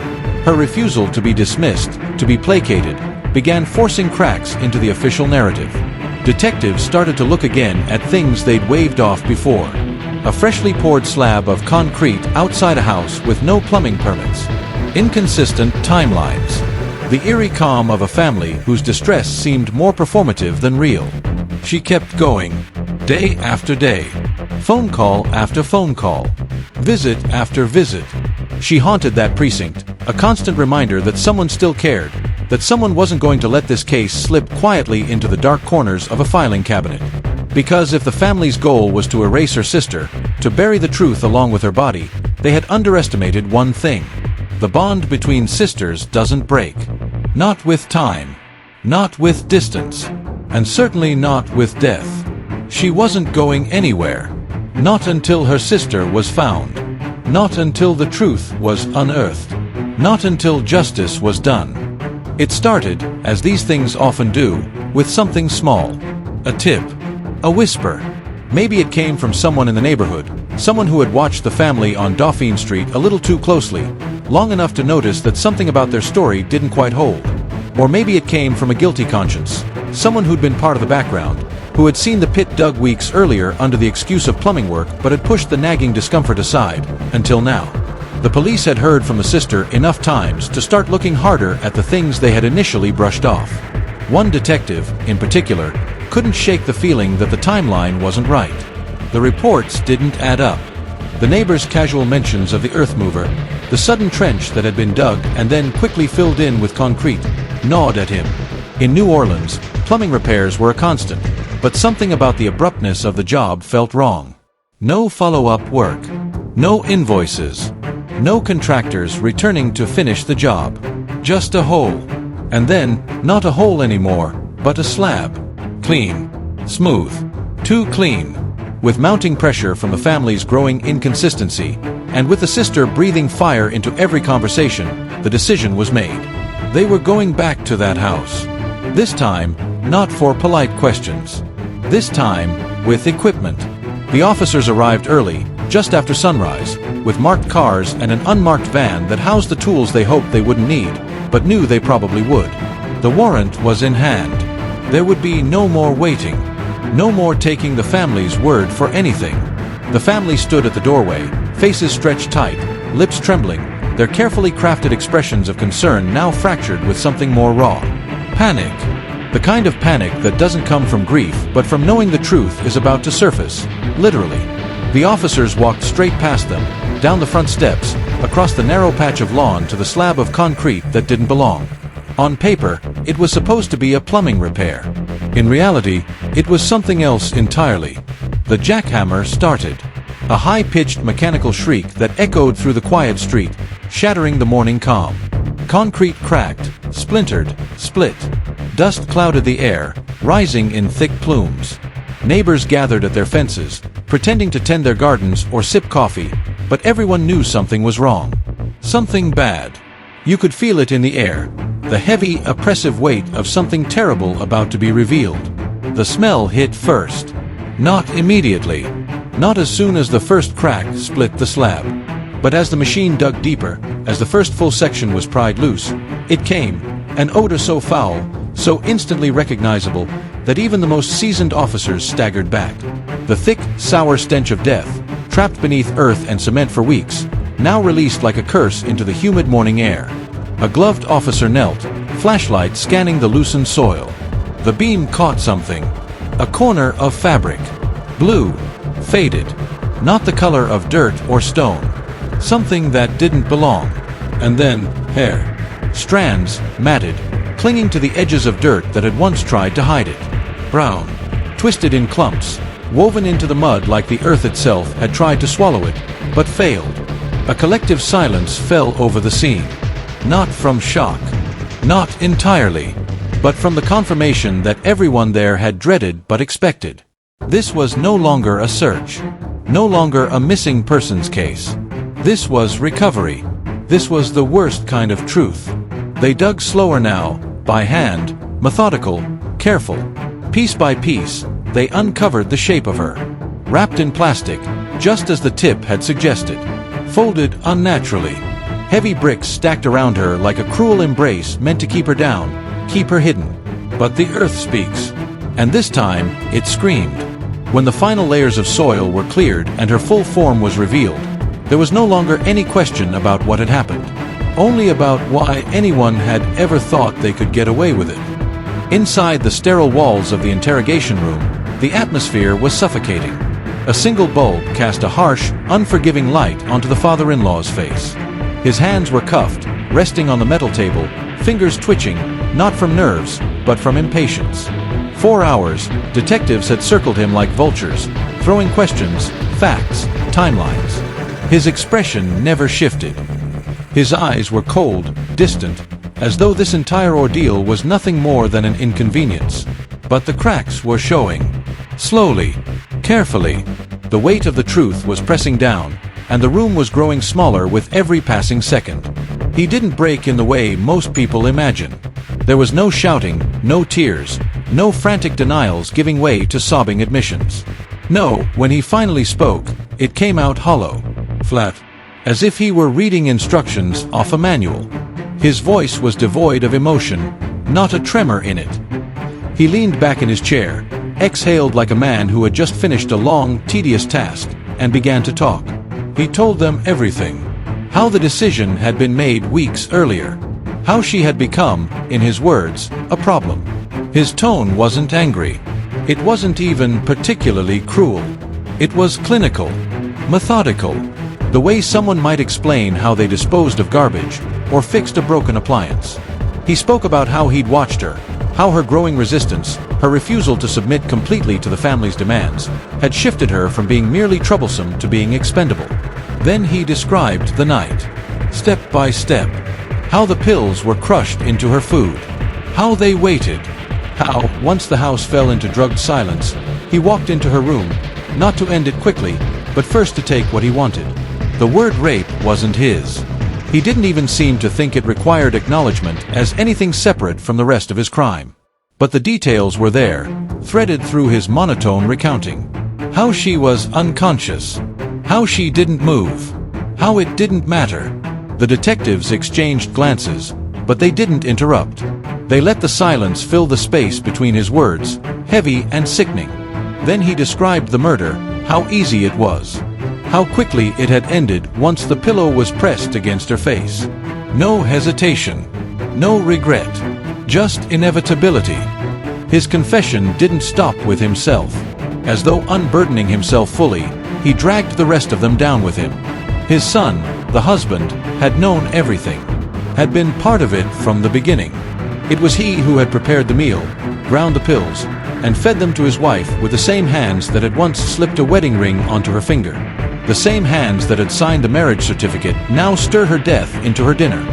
Her refusal to be dismissed, to be placated, began forcing cracks into the official narrative. Detectives started to look again at things they'd waved off before. A freshly poured slab of concrete outside a house with no plumbing permits. Inconsistent timelines. The eerie calm of a family whose distress seemed more performative than real. She kept going. Day after day. Phone call after phone call. Visit after visit. She haunted that precinct, a constant reminder that someone still cared, that someone wasn't going to let this case slip quietly into the dark corners of a filing cabinet. Because if the family's goal was to erase her sister, to bury the truth along with her body, they had underestimated one thing. The bond between sisters doesn't break. Not with time. Not with distance. And certainly not with death. She wasn't going anywhere. Not until her sister was found. Not until the truth was unearthed. Not until justice was done. It started, as these things often do, with something small. A tip. A whisper. Maybe it came from someone in the neighborhood, someone who had watched the family on Dauphine Street a little too closely, long enough to notice that something about their story didn't quite hold. Or maybe it came from a guilty conscience, someone who'd been part of the background, who had seen the pit dug weeks earlier under the excuse of plumbing work but had pushed the nagging discomfort aside, until now. The police had heard from the sister enough times to start looking harder at the things they had initially brushed off. One detective, in particular, couldn't shake the feeling that the timeline wasn't right. The reports didn't add up. The neighbor's casual mentions of the earth mover, the sudden trench that had been dug and then quickly filled in with concrete, gnawed at him. In New Orleans, plumbing repairs were a constant, but something about the abruptness of the job felt wrong. No follow-up work. No invoices. No contractors returning to finish the job. Just a hole. And then, not a hole anymore, but a slab. Clean. Smooth. Too clean. With mounting pressure from the family's growing inconsistency, and with the sister breathing fire into every conversation, the decision was made. They were going back to that house. This time, not for polite questions. This time, with equipment. The officers arrived early, just after sunrise, with marked cars and an unmarked van that housed the tools they hoped they wouldn't need, but knew they probably would. The warrant was in hand. There would be no more waiting. No more taking the family's word for anything. The family stood at the doorway, faces stretched tight, lips trembling, their carefully crafted expressions of concern now fractured with something more raw. Panic. The kind of panic that doesn't come from grief but from knowing the truth is about to surface, literally. The officers walked straight past them, down the front steps, across the narrow patch of lawn to the slab of concrete that didn't belong. On paper, it was supposed to be a plumbing repair. In reality, it was something else entirely. The jackhammer started. A high-pitched mechanical shriek that echoed through the quiet street, shattering the morning calm. Concrete cracked, splintered, split. Dust clouded the air, rising in thick plumes. Neighbors gathered at their fences, pretending to tend their gardens or sip coffee, but everyone knew something was wrong. Something bad. You could feel it in the air, the heavy, oppressive weight of something terrible about to be revealed. The smell hit first. Not immediately. Not as soon as the first crack split the slab. But as the machine dug deeper, as the first full section was pried loose, it came, an odor so foul, so instantly recognizable, that even the most seasoned officers staggered back. The thick, sour stench of death, trapped beneath earth and cement for weeks, now released like a curse into the humid morning air. A gloved officer knelt, flashlight scanning the loosened soil. The beam caught something. A corner of fabric. Blue. Faded. Not the color of dirt or stone. Something that didn't belong. And then, hair. Strands, matted, clinging to the edges of dirt that had once tried to hide it. Brown. Twisted in clumps, woven into the mud like the earth itself had tried to swallow it, but failed. A collective silence fell over the scene. Not from shock. Not entirely. But from the confirmation that everyone there had dreaded but expected. This was no longer a search. No longer a missing persons case. This was recovery. This was the worst kind of truth. They dug slower now, by hand, methodical, careful. Piece by piece, they uncovered the shape of her. Wrapped in plastic, just as the tip had suggested. Folded unnaturally. Heavy bricks stacked around her like a cruel embrace meant to keep her down, keep her hidden. But the earth speaks. And this time, it screamed. When the final layers of soil were cleared and her full form was revealed, there was no longer any question about what had happened. Only about why anyone had ever thought they could get away with it. Inside the sterile walls of the interrogation room, the atmosphere was suffocating. A single bulb cast a harsh, unforgiving light onto the father-in-law's face. His hands were cuffed, resting on the metal table, fingers twitching, not from nerves, but from impatience. 4 hours, detectives had circled him like vultures, throwing questions, facts, timelines. His expression never shifted. His eyes were cold, distant, as though this entire ordeal was nothing more than an inconvenience. But the cracks were showing. Slowly, carefully, the weight of the truth was pressing down, and the room was growing smaller with every passing second. He didn't break in the way most people imagine. There was no shouting, no tears, no frantic denials giving way to sobbing admissions. No, when he finally spoke, it came out hollow, flat, as if he were reading instructions off a manual. His voice was devoid of emotion, not a tremor in it. He leaned back in his chair, exhaled like a man who had just finished a long, tedious task, and began to talk. He told them everything. How the decision had been made weeks earlier. How she had become, in his words, a problem. His tone wasn't angry. It wasn't even particularly cruel. It was clinical, methodical, the way someone might explain how they disposed of garbage or fixed a broken appliance. He spoke about how he'd watched her, how her growing resistance, her refusal to submit completely to the family's demands, had shifted her from being merely troublesome to being expendable. Then he described the night, step by step, how the pills were crushed into her food, how they waited, how, once the house fell into drugged silence, he walked into her room, not to end it quickly, but first to take what he wanted. The word rape wasn't his. He didn't even seem to think it required acknowledgement as anything separate from the rest of his crime. But the details were there, threaded through his monotone recounting. How she was unconscious. How she didn't move. How it didn't matter. The detectives exchanged glances, but they didn't interrupt. They let the silence fill the space between his words, heavy and sickening. Then he described the murder, how easy it was. How quickly it had ended once the pillow was pressed against her face. No hesitation. No regret. Just inevitability. His confession didn't stop with himself. As though unburdening himself fully, he dragged the rest of them down with him. His son, the husband, had known everything. Had been part of it from the beginning. It was he who had prepared the meal, ground the pills, and fed them to his wife with the same hands that had once slipped a wedding ring onto her finger. The same hands that had signed the marriage certificate now stir her death into her dinner.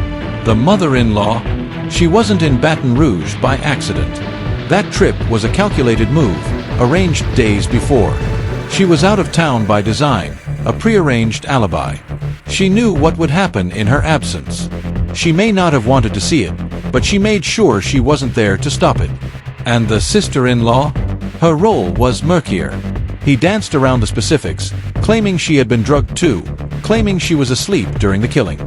The mother-in-law, she wasn't in Baton Rouge by accident. That trip was a calculated move, arranged days before. She was out of town by design, a prearranged alibi. She knew what would happen in her absence. She may not have wanted to see it, but she made sure she wasn't there to stop it. And the sister-in-law? Her role was murkier. He danced around the specifics, claiming she had been drugged too, claiming she was asleep during the killing.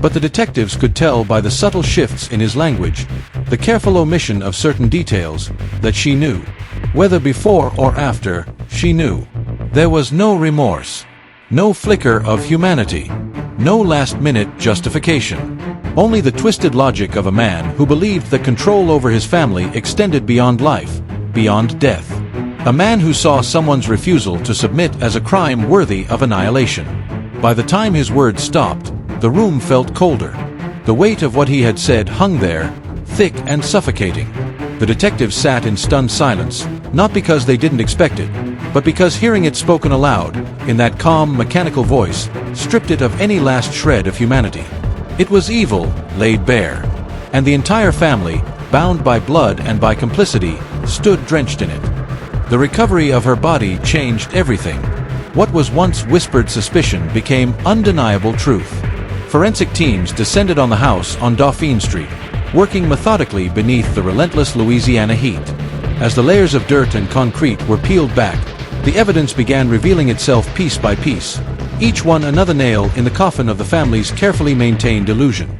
But the detectives could tell by the subtle shifts in his language, the careful omission of certain details, that she knew. Whether before or after, she knew. There was no remorse. No flicker of humanity. No last-minute justification. Only the twisted logic of a man who believed that control over his family extended beyond life, beyond death. A man who saw someone's refusal to submit as a crime worthy of annihilation. By the time his words stopped, the room felt colder. The weight of what he had said hung there, thick and suffocating. The detectives sat in stunned silence, not because they didn't expect it, but because hearing it spoken aloud, in that calm, mechanical voice, stripped it of any last shred of humanity. It was evil, laid bare. And the entire family, bound by blood and by complicity, stood drenched in it. The recovery of her body changed everything. What was once whispered suspicion became undeniable truth. Forensic teams descended on the house on Dauphine Street, working methodically beneath the relentless Louisiana heat. As the layers of dirt and concrete were peeled back, the evidence began revealing itself piece by piece, each one another nail in the coffin of the family's carefully maintained illusion.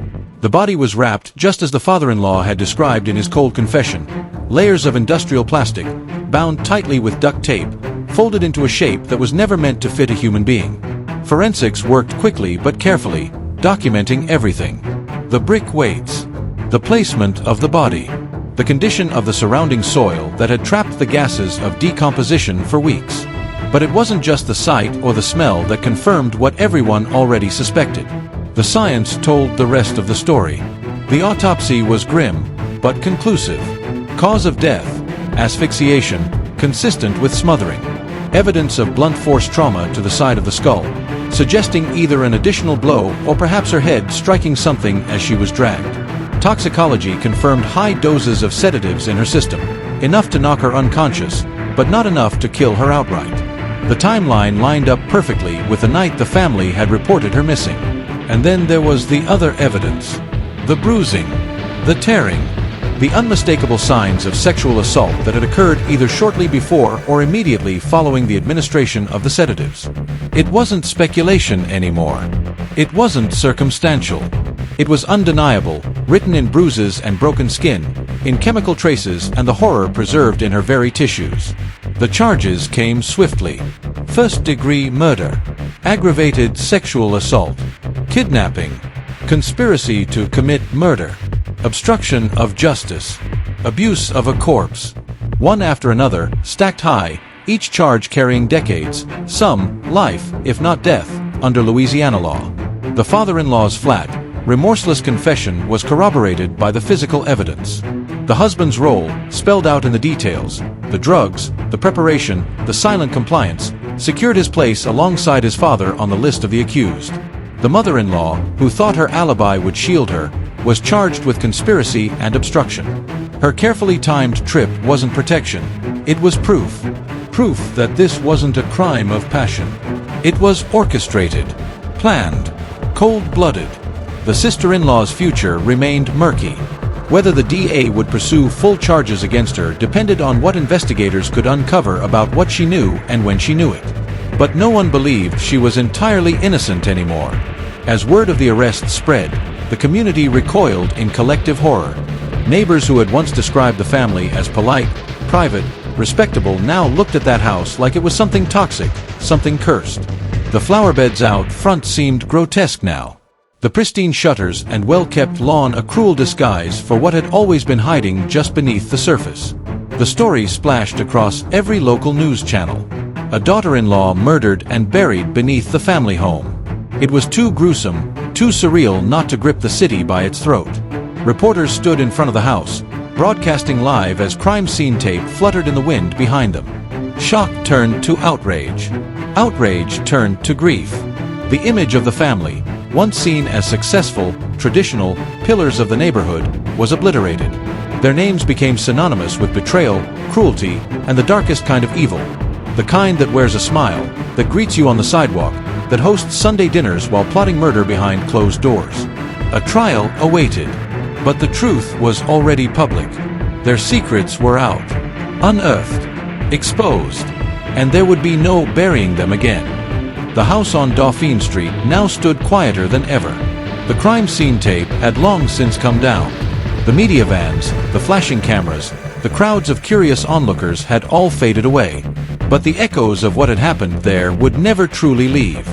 The body was wrapped just as the father-in-law had described in his cold confession, layers of industrial plastic, bound tightly with duct tape, folded into a shape that was never meant to fit a human being. Forensics worked quickly but carefully, documenting everything. The brick weights, the placement of the body, the condition of the surrounding soil that had trapped the gases of decomposition for weeks. But it wasn't just the sight or the smell that confirmed what everyone already suspected. The science told the rest of the story. The autopsy was grim, but conclusive. Cause of death, asphyxiation, consistent with smothering. Evidence of blunt force trauma to the side of the skull, suggesting either an additional blow or perhaps her head striking something as she was dragged. Toxicology confirmed high doses of sedatives in her system, enough to knock her unconscious, but not enough to kill her outright. The timeline lined up perfectly with the night the family had reported her missing. And then there was the other evidence. The bruising, the tearing, the unmistakable signs of sexual assault that had occurred either shortly before or immediately following the administration of the sedatives. It wasn't speculation anymore. It wasn't circumstantial. It was undeniable, written in bruises and broken skin, in chemical traces and the horror preserved in her very tissues. The charges came swiftly. First-degree murder, aggravated sexual assault, kidnapping, conspiracy to commit murder, obstruction of justice, abuse of a corpse. One after another, stacked high, each charge carrying decades, some life, if not death, under Louisiana law. The father-in-law's flat, remorseless confession was corroborated by the physical evidence. The husband's role, spelled out in the details, the drugs, the preparation, the silent compliance, secured his place alongside his father on the list of the accused. The mother-in-law, who thought her alibi would shield her, was charged with conspiracy and obstruction. Her carefully timed trip wasn't protection. It was proof. Proof that this wasn't a crime of passion. It was orchestrated, planned, cold-blooded. The sister-in-law's future remained murky. Whether the DA would pursue full charges against her depended on what investigators could uncover about what she knew and when she knew it. But no one believed she was entirely innocent anymore. As word of the arrest spread, the community recoiled in collective horror. Neighbors who had once described the family as polite, private, respectable now looked at that house like it was something toxic, something cursed. The flower beds out front seemed grotesque now. The pristine shutters and well-kept lawn a cruel disguise for what had always been hiding just beneath the surface. The story splashed across every local news channel. A daughter-in-law murdered and buried beneath the family home. It was too gruesome, too surreal not to grip the city by its throat. Reporters stood in front of the house, broadcasting live as crime scene tape fluttered in the wind behind them. Shock turned to outrage. Outrage turned to grief. The image of the family, once seen as successful, traditional pillars of the neighborhood, was obliterated. Their names became synonymous with betrayal, cruelty, and the darkest kind of evil. The kind that wears a smile, that greets you on the sidewalk, that hosts Sunday dinners while plotting murder behind closed doors. A trial awaited, but the truth was already public. Their secrets were out, unearthed, exposed, and there would be no burying them again. The house on Dauphine Street now stood quieter than ever. The crime scene tape had long since come down. The media vans, the flashing cameras, the crowds of curious onlookers had all faded away. But the echoes of what had happened there would never truly leave.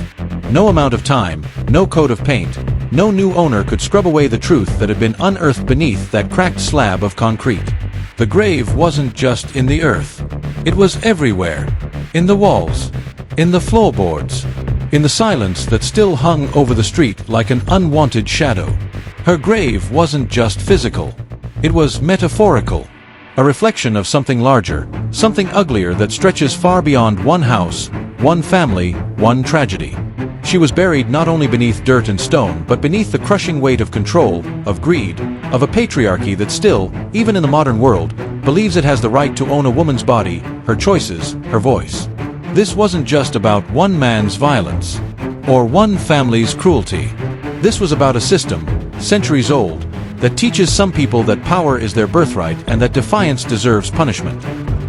No amount of time, no coat of paint, no new owner could scrub away the truth that had been unearthed beneath that cracked slab of concrete. The grave wasn't just in the earth. It was everywhere. In the walls, in the floorboards, in the silence that still hung over the street like an unwanted shadow. Her grave wasn't just physical. It was metaphorical. A reflection of something larger, something uglier that stretches far beyond one house, one family, one tragedy. She was buried not only beneath dirt and stone, but beneath the crushing weight of control, of greed, of a patriarchy that still, even in the modern world, believes it has the right to own a woman's body, her choices, her voice. This wasn't just about one man's violence, or one family's cruelty. This was about a system, centuries old, that teaches some people that power is their birthright and that defiance deserves punishment.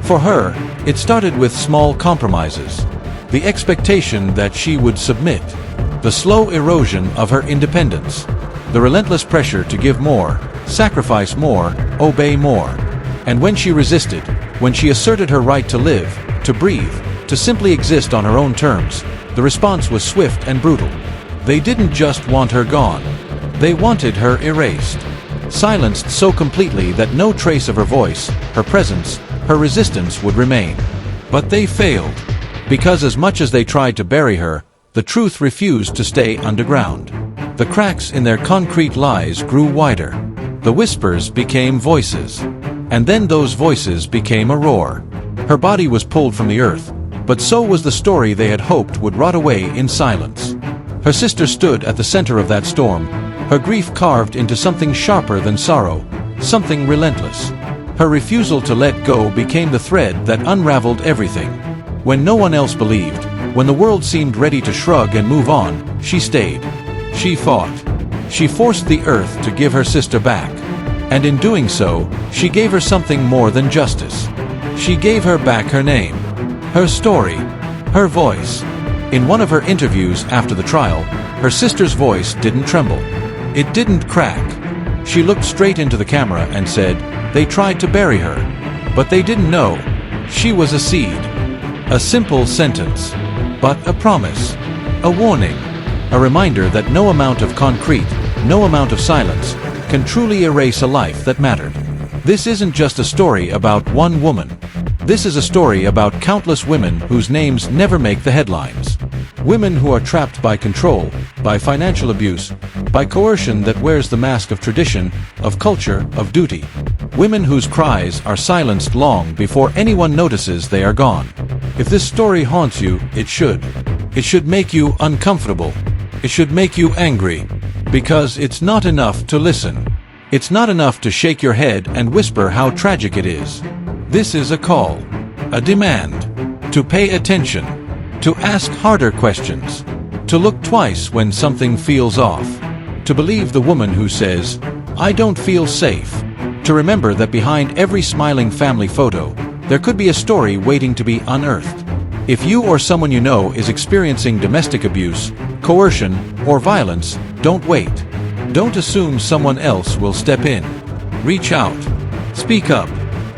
For her, it started with small compromises. The expectation that she would submit. The slow erosion of her independence. The relentless pressure to give more, sacrifice more, obey more. And when she resisted, when she asserted her right to live, to breathe, to simply exist on her own terms, the response was swift and brutal. They didn't just want her gone. They wanted her erased. Silenced so completely that no trace of her voice, her presence, her resistance would remain. But they failed. Because as much as they tried to bury her, the truth refused to stay underground. The cracks in their concrete lies grew wider. The whispers became voices. And then those voices became a roar. Her body was pulled from the earth, but so was the story they had hoped would rot away in silence. Her sister stood at the center of that storm, her grief carved into something sharper than sorrow, something relentless. Her refusal to let go became the thread that unraveled everything. When no one else believed, when the world seemed ready to shrug and move on, she stayed. She fought. She forced the earth to give her sister back. And in doing so, she gave her something more than justice. She gave her back her name, her story, her voice. In one of her interviews after the trial, her sister's voice didn't tremble. It didn't crack. She looked straight into the camera and said, "They tried to bury her, but they didn't know. She was a seed." A simple sentence, but a promise, a warning, a reminder that no amount of concrete, no amount of silence, can truly erase a life that mattered. This isn't just a story about one woman. This is a story about countless women whose names never make the headlines. Women who are trapped by control, by financial abuse, by coercion that wears the mask of tradition, of culture, of duty. Women whose cries are silenced long before anyone notices they are gone. If this story haunts you, it should. It should make you uncomfortable. It should make you angry. Because it's not enough to listen. It's not enough to shake your head and whisper how tragic it is. This is a call, a demand, to pay attention, to ask harder questions, to look twice when something feels off, to believe the woman who says, "I don't feel safe," to remember that behind every smiling family photo, there could be a story waiting to be unearthed. If you or someone you know is experiencing domestic abuse, coercion, or violence, don't wait. Don't assume someone else will step in. Reach out. Speak up.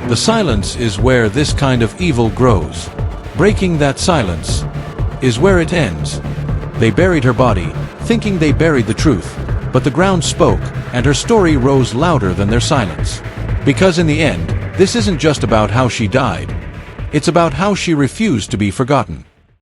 The silence is where this kind of evil grows. Breaking that silence is where it ends. They buried her body, thinking they buried the truth, but the ground spoke, and her story rose louder than their silence. Because in the end, this isn't just about how she died. It's about how she refused to be forgotten.